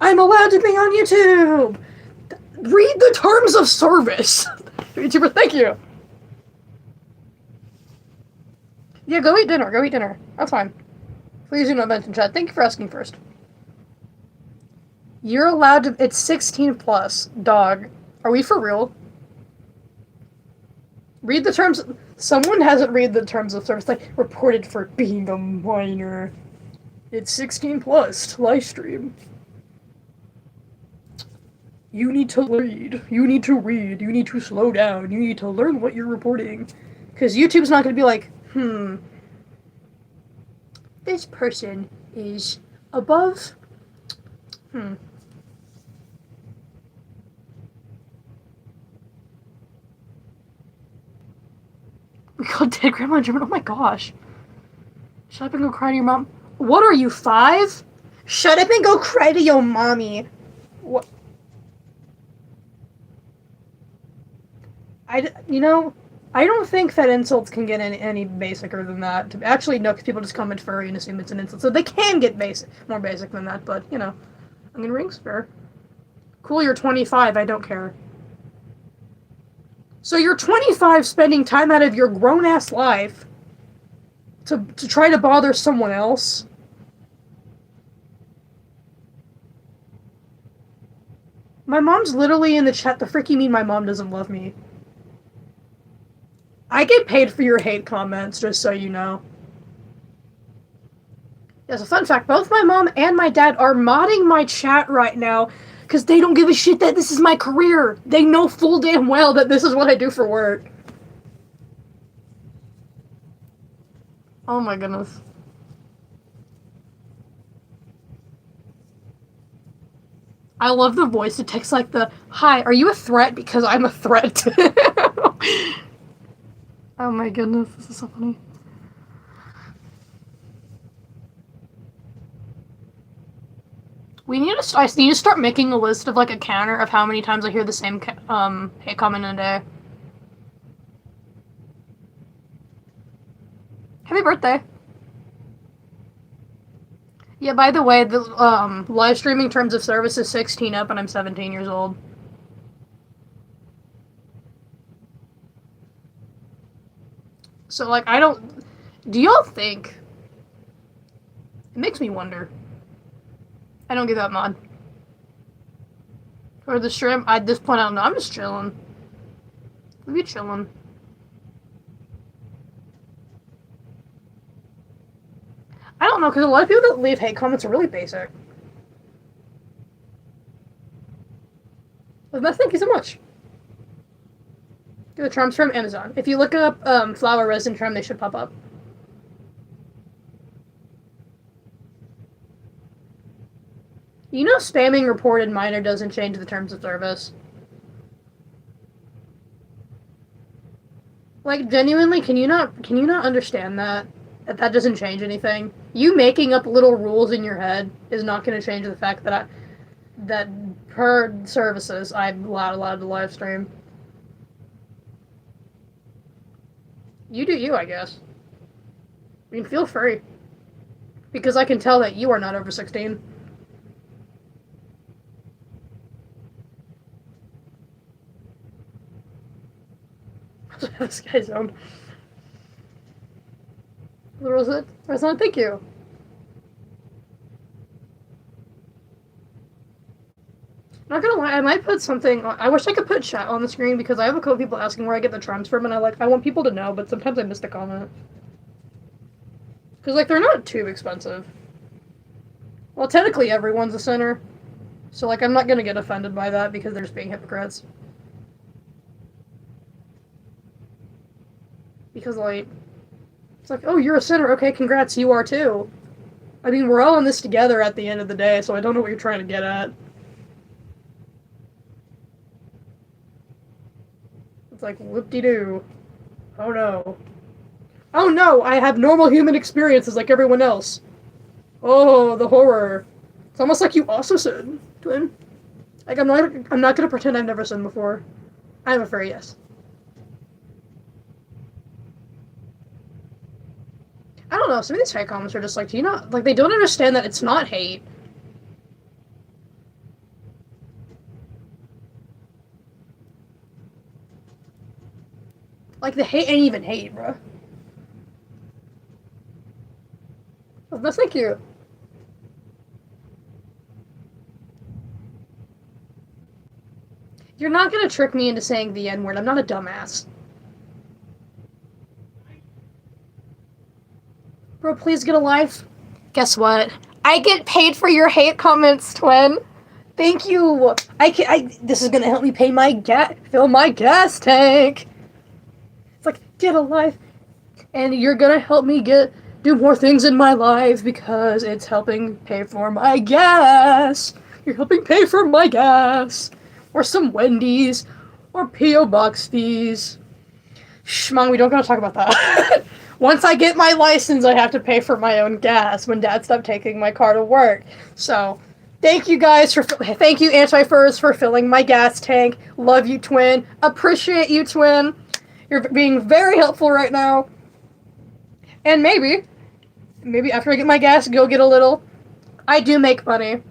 I'm allowed to be on YouTube! Read the terms of service! YouTuber, thank you! Yeah, go eat dinner. That's fine. Please do not mention chat. Thank you for asking first. You're allowed to... It's 16 plus. Dog. Are we for real? Read the terms... Someone hasn't read the terms of service. Like, reported for being a minor. It's 16 plus. Live stream. You need to read. You need to read. You need to slow down. You need to learn what you're reporting. Because YouTube's not going to be like, this person is above... We called dead grandma in German. Oh my gosh. Shut up and go cry to your mom. What are you, 5? Shut up and go cry to your mommy. What? I don't think that insults can get any basicer than that. Actually, no, because people just comment furry and assume it's an insult. So they can get more basic than that, but, onion rings, fair. Cool, you're 25, I don't care. So you're 25 spending time out of your grown-ass life to try to bother someone else? My mom's literally in the chat. The frick you mean my mom doesn't love me? I get paid for your hate comments, just so you know. Yes, a fun fact, both my mom and my dad are modding my chat right now because they don't give a shit that this is my career. They know full damn well that this is what I do for work. Oh my goodness. I love the voice to text like the, hi, are you a threat? Because I'm a threat too. Oh my goodness, this is so funny. I need to start making a list of, like, a counter of how many times I hear the same, hate comment in a day. Happy birthday. Yeah, by the way, the, live streaming terms of service is 16 up and I'm 17 years old. So, like, do y'all think... It makes me wonder. I don't get that mod. For the stream, at this point, I don't know. I'm just chilling. We be chilling. I don't know, because a lot of people that leave hate comments are really basic. But thank you so much. The charms from Amazon. If you look up flower resin charm, they should pop up. You know spamming reported minor doesn't change the terms of service. Like, genuinely, can you not understand that? That doesn't change anything? You making up little rules in your head is not going to change the fact that that per services, I'm allowed to live stream. You do you, I guess. I mean, feel free. Because I can tell that you are not over 16. This guy's own. What was it? Resident, thank you. Not gonna lie, I might put something. I wish I could put chat on the screen because I have a couple people asking where I get the charms from, and I want people to know, but sometimes I miss the comment. Because, like, they're not too expensive. Well, technically everyone's a sinner. So, like, I'm not gonna get offended by that because they're just being hypocrites. Because, like, it's like, oh, you're a sinner. Okay, congrats, you are too. I mean, we're all in this together at the end of the day, so I don't know what you're trying to get at. It's like, whoop-de-doo. Oh no. Oh no, I have normal human experiences like everyone else. Oh, the horror. It's almost like you also sin, twin. Like, I'm not gonna pretend I've never sinned before. I'm afraid, yes. I don't know, some of these hate comments are just like, do you not, like, they don't understand that it's not hate. Like, the hate ain't even hate, bro. Well, thank you. You're not gonna trick me into saying the N-word. I'm not a dumbass. Bro, please get a life. Guess what? I get paid for your hate comments, twin. Thank you. This is gonna help me pay my fill my gas tank. It's like, get a life. And you're gonna help me do more things in my life because it's helping pay for my gas. You're helping pay for my gas. Or some Wendy's. Or P.O. Box fees. Shh, Mom, we don't gotta talk about that. Once I get my license, I have to pay for my own gas when Dad stopped taking my car to work. So, thank you guys thank you, Anti-Furs, for filling my gas tank. Love you, twin. Appreciate you, twin. You're being very helpful right now. And maybe after I get my gas, go get a little. I do make money.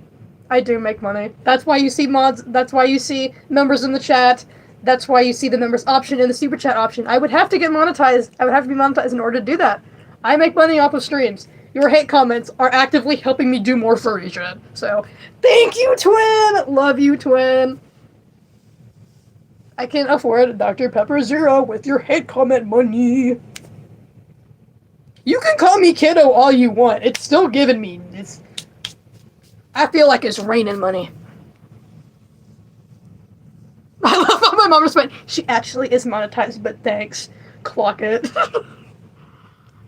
That's why you see mods. That's why you see members in the chat. That's why you see the members option and the super chat option. I would have to get monetized. I would have to be monetized in order to do that. I make money off of streams. Your hate comments are actively helping me do more furry shit. So, thank you, twin. Love you, twin. I can afford Dr. Pepper Zero with your hate comment money. You can call me kiddo all you want. It's still giving me. I feel like it's raining money. I love how my mom responded. She actually is monetized, but thanks. Clock it.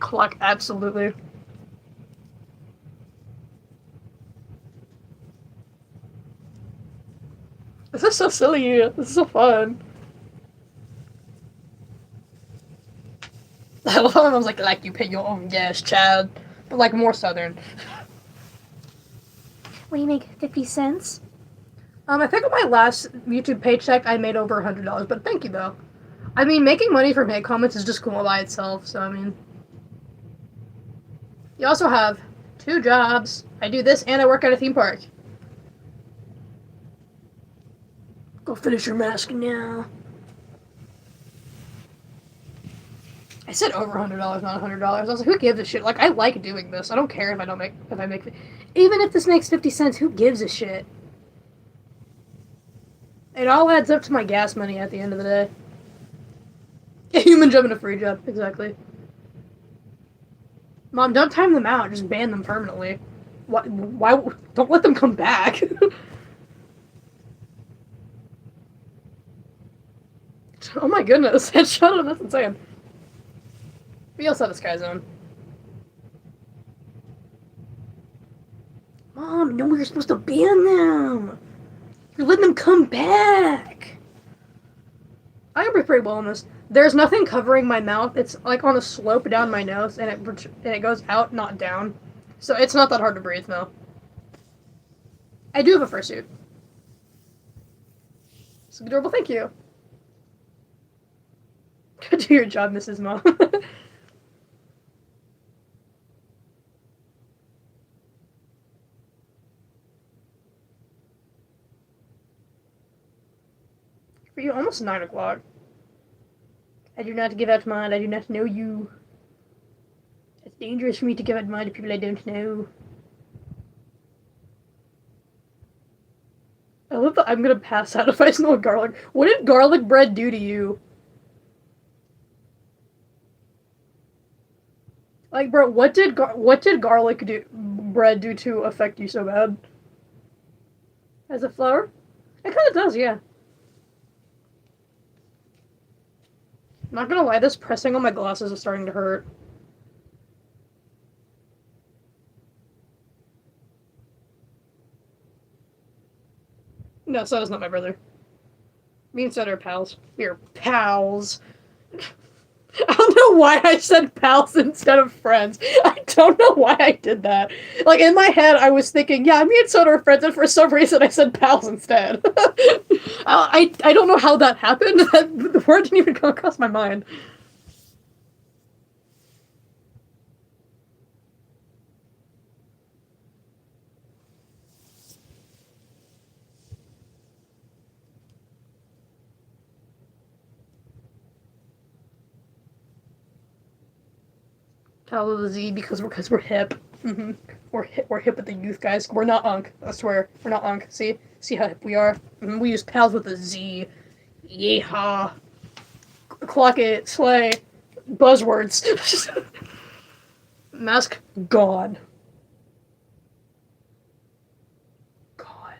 Clock absolutely. This is so silly. This is so fun. I love how I was like you pay your own gas, child. But like more southern. What do you make, 50 cents? I think on my last YouTube paycheck, I made over $100, but thank you, though. I mean, making money from hate comments is just cool by itself, so, I mean... You also have 2 jobs. I do this, and I work at a theme park. Go finish your mask now. I said over $100, not $100. I was like, who gives a shit? Like, I like doing this. I don't care if I make... Even if this makes 50 cents, who gives a shit? It all adds up to my gas money at the end of the day. A human job and a free job, exactly. Mom, don't time them out. Just ban them permanently. Why? Don't let them come back. Oh my goodness, headshot him. That's insane. We also have the Sky Zone. Mom, no, we were supposed to ban them. You're letting them come back. I can breathe pretty well on this. There's nothing covering my mouth. It's like on a slope down my nose, and it goes out, not down. So it's not that hard to breathe, though. I do have a fursuit. It's adorable, thank you. Do your job, Mrs. Mom. For you, almost 9 o'clock. I do not give out mine. I do not know you. It's dangerous for me to give out mine to people I don't know. I love that I'm gonna pass out if I smell garlic. What did garlic bread do to you? Like, bro, what did garlic bread do to affect you so bad? As a flower? It kind of does, yeah. Not gonna lie, this pressing on my glasses is starting to hurt. No, so is not my brother. Me and Seth are pals. We are pals. I don't know why I said pals instead of friends. I don't know why I did that. Like, in my head, I was thinking, yeah, me and Soda are friends, and for some reason I said pals instead. I don't know how that happened. The word didn't even come across my mind. Pals with a Z because we're hip. Mm-hmm. We're hip with the youth, guys. We're not unk. I swear, we're not unk. See how hip we are. Mm-hmm. We use pals with a Z. Yeehaw. Clock it. Slay. Buzzwords. Mask gone. Gone.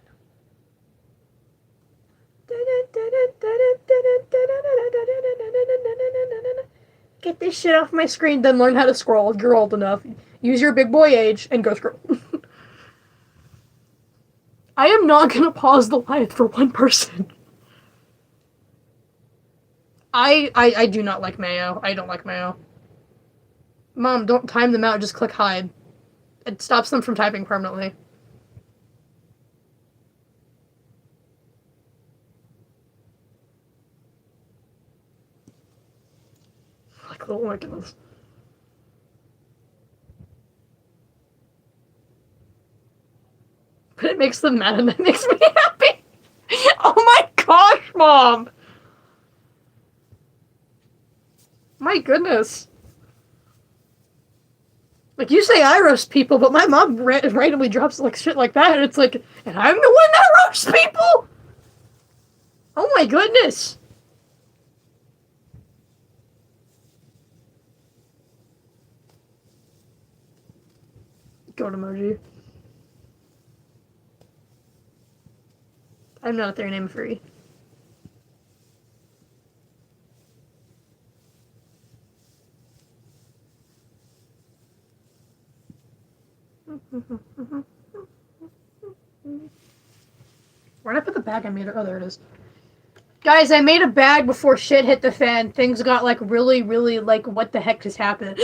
Get this shit off my screen, then learn how to scroll. You're old enough. Use your big boy age and go scroll. I am not gonna pause the live for one person. I do not like mayo. I don't like mayo. Mom, don't time them out, just click hide. It stops them from typing permanently. Like, oh my goodness. But it makes them mad and it makes me happy. Oh my gosh, Mom! My goodness. Like, you say I roast people, but my mom randomly drops like shit like that, and it's like, and I'm the one that roasts people? Oh my goodness. Goat emoji. I'm not their name free. Where'd I put the bag I made? Oh, there it is. Guys, I made a bag before shit hit the fan. Things got, like, really, really, like, what the heck just happened?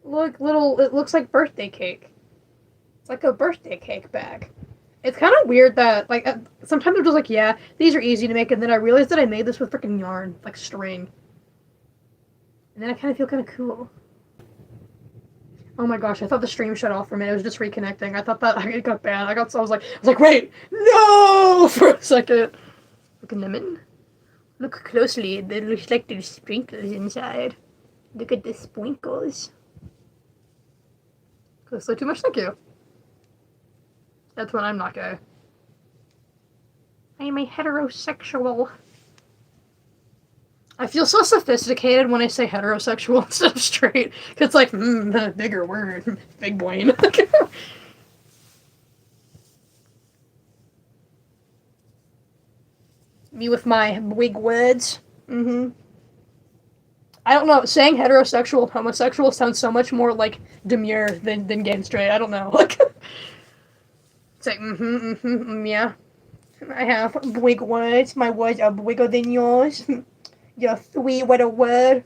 Look, little, it looks like birthday cake. It's like a birthday cake bag. It's kind of weird that, like, sometimes I'm just like, yeah, these are easy to make, and then I realized that I made this with freaking yarn, like string. And then I kind of feel kind of cool. Oh my gosh, I thought the stream shut off for a minute. It was just reconnecting. I thought that it got bad. I was like, wait, no, for a second. Look at them. Look closely. There looks like there's sprinkles inside. Look at the sprinkles. That's like too much. Thank you. That's when I'm not gay. I am a heterosexual. I feel so sophisticated when I say heterosexual instead of straight. Cause it's like, bigger word. Big brain. Me with my big words. Mm-hmm. I don't know. Saying heterosexual and homosexual sounds so much more like demure than gay and straight. I don't know. Like, it's like, yeah. I have big words. My words are bigger than yours. You're sweet with a word.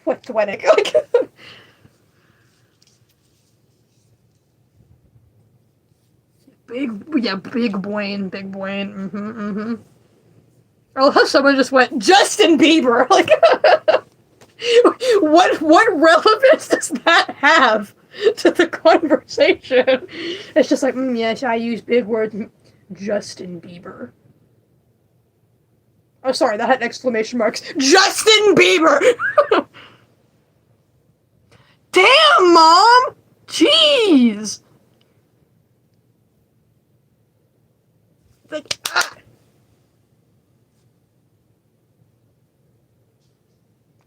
Pathetic. Like, big brain. I love how someone just went, Justin Bieber! Like, what relevance does that have to the conversation? It's just like, yes, I use big words. Justin Bieber. Oh, sorry, that had exclamation marks. Justin Bieber! Damn, Mom! Jeez! Like,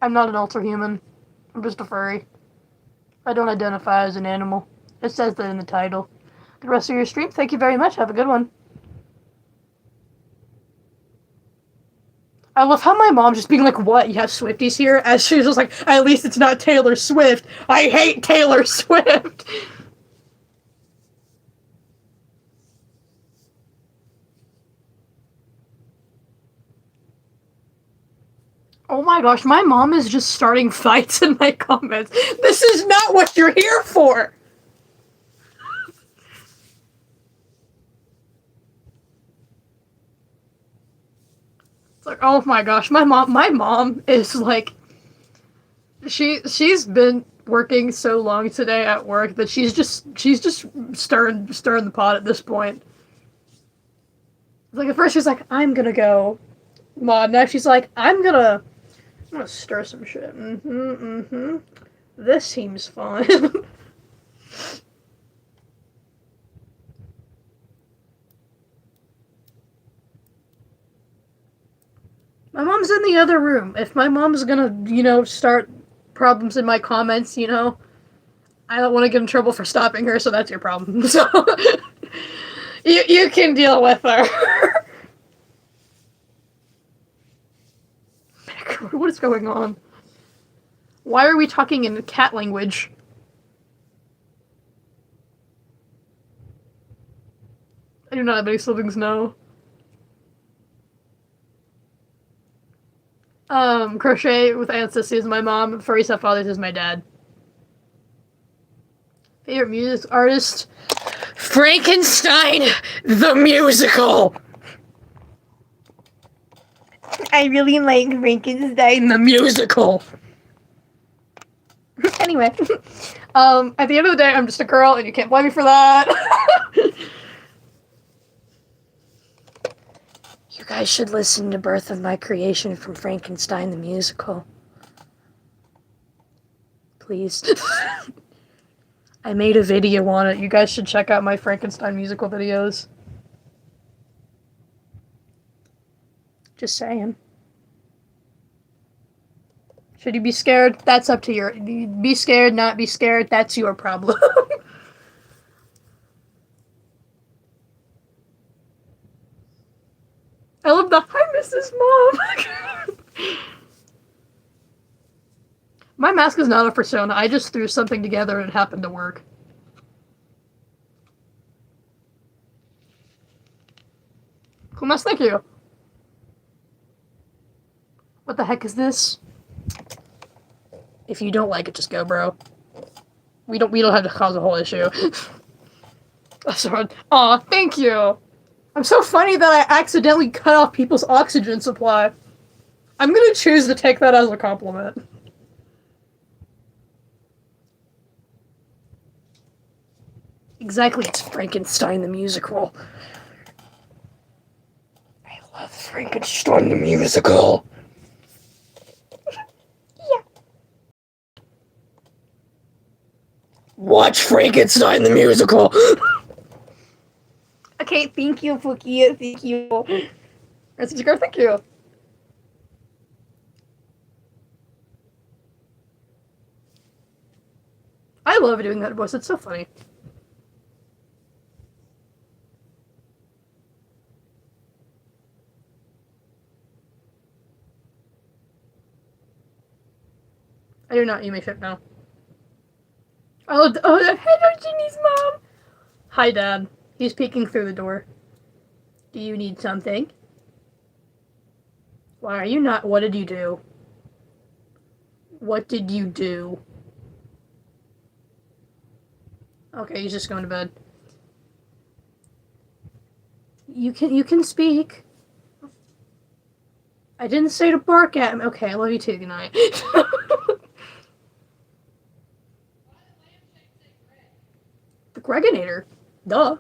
I'm not an ultra human. I'm just a furry. I don't identify as an animal. It says that in the title. The rest of your stream, thank you very much. Have a good one. I love how my mom just being like, what, you have Swifties here? As she was just like, at least it's not Taylor Swift. I hate Taylor Swift. Oh my gosh, my mom is just starting fights in my comments. This is not what you're here for! It's like, oh my gosh, my mom is like, she's been working so long today at work that she's just stirring the pot at this point. Like at first she's like, I'm gonna go mod. Now she's like, I'm gonna stir some shit. This seems fun. My mom's in the other room. If my mom's gonna, start problems in my comments, I don't want to get in trouble for stopping her, so that's your problem. So, you can deal with her. What is going on? Why are we talking in cat language? I do not have any siblings, no. Crochet with Ancestry is my mom. Furry Stepfathers is my dad. Favorite music artist? Frankenstein the Musical! I really like Frankenstein the Musical! Anyway. At the end of the day, I'm just a girl, and you can't blame me for that. You guys should listen to Birth of My Creation from Frankenstein the Musical. Please. I made a video on it. You guys should check out my Frankenstein musical videos. Just saying. Should you be scared? That's up to your... Be scared, not be scared, that's your problem. I love the "Hi, Mrs. Mom." My mask is not a persona. I just threw something together and it happened to work. Cool mask, thank you. What the heck is this? If you don't like it, just go, bro. We don't have to cause a whole issue. That's hard. Aw, thank you. I'm so funny that I accidentally cut off people's oxygen supply. I'm gonna choose to take that as a compliment. Exactly, it's Frankenstein the Musical. I love Frankenstein the Musical. Yeah. Watch Frankenstein the Musical. Okay, thank you, Fukia. Thank you. Thank you. I love doing that voice. It's so funny. I do not. You may fit now. Oh, hello, Ginny's mom. Hi, Dad. He's peeking through the door. Do you need something? Why are you not? What did you do? What did you do? Okay, he's just going to bed. You can speak. I didn't say to bark at him. Okay, I love you too. Good night. The Gregonator. Duh.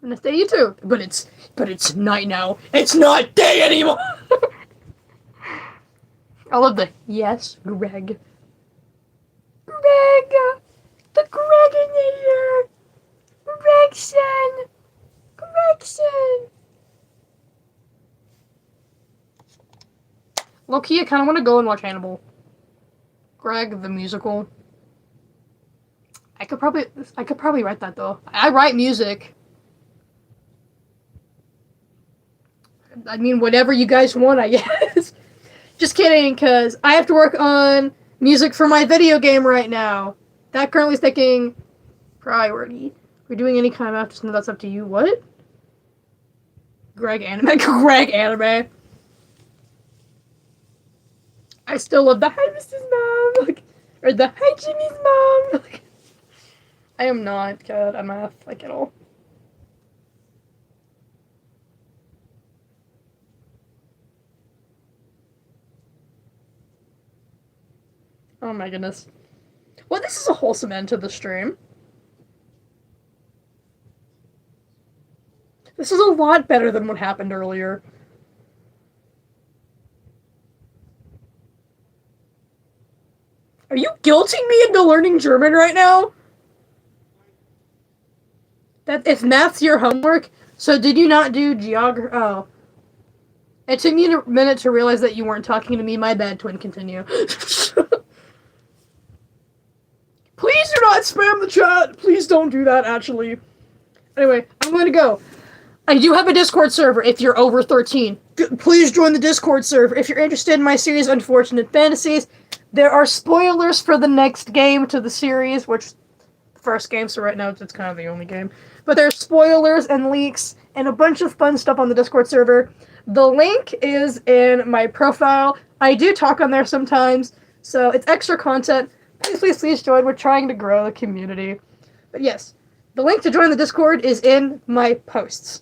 And it's day you too. But it's night now. It's not day anymore. I love the yes, Greg. Greg, the Gregonator. Gregson. Low-key, I kind of want to go and watch Hannibal. Greg the musical. I could probably write that though. I write music. I mean, whatever you guys want, I guess. Just kidding, because I have to work on music for my video game right now. That currently is taking priority. We're doing any kind of after, so that's up to you. What? Greg Anime. Greg Anime. I still love the hi Mrs. Mom, like, or the hi Jimmy's mom. Like, I am not good at math, like, at all. Oh my goodness. Well, this is a wholesome end to the stream. This is a lot better than what happened earlier. Are you guilting me into learning German right now? That if math's your homework, so did you not do geography? Oh. It took me a minute to realize that you weren't talking to me. My bad, twin. Continue. Please do not spam the chat. Please don't do that, actually. Anyway, I'm going to go. I do have a Discord server if you're over 13. Please join the Discord server. If you're interested in my series, Unfortunate Fantasies, there are spoilers for the next game to the series, which the first game, so right now it's kind of the only game. But there's spoilers and leaks and a bunch of fun stuff on the Discord server. The link is in my profile. I do talk on there sometimes, so it's extra content. Please join. We're trying to grow the community. But yes, the link to join the Discord is in my posts.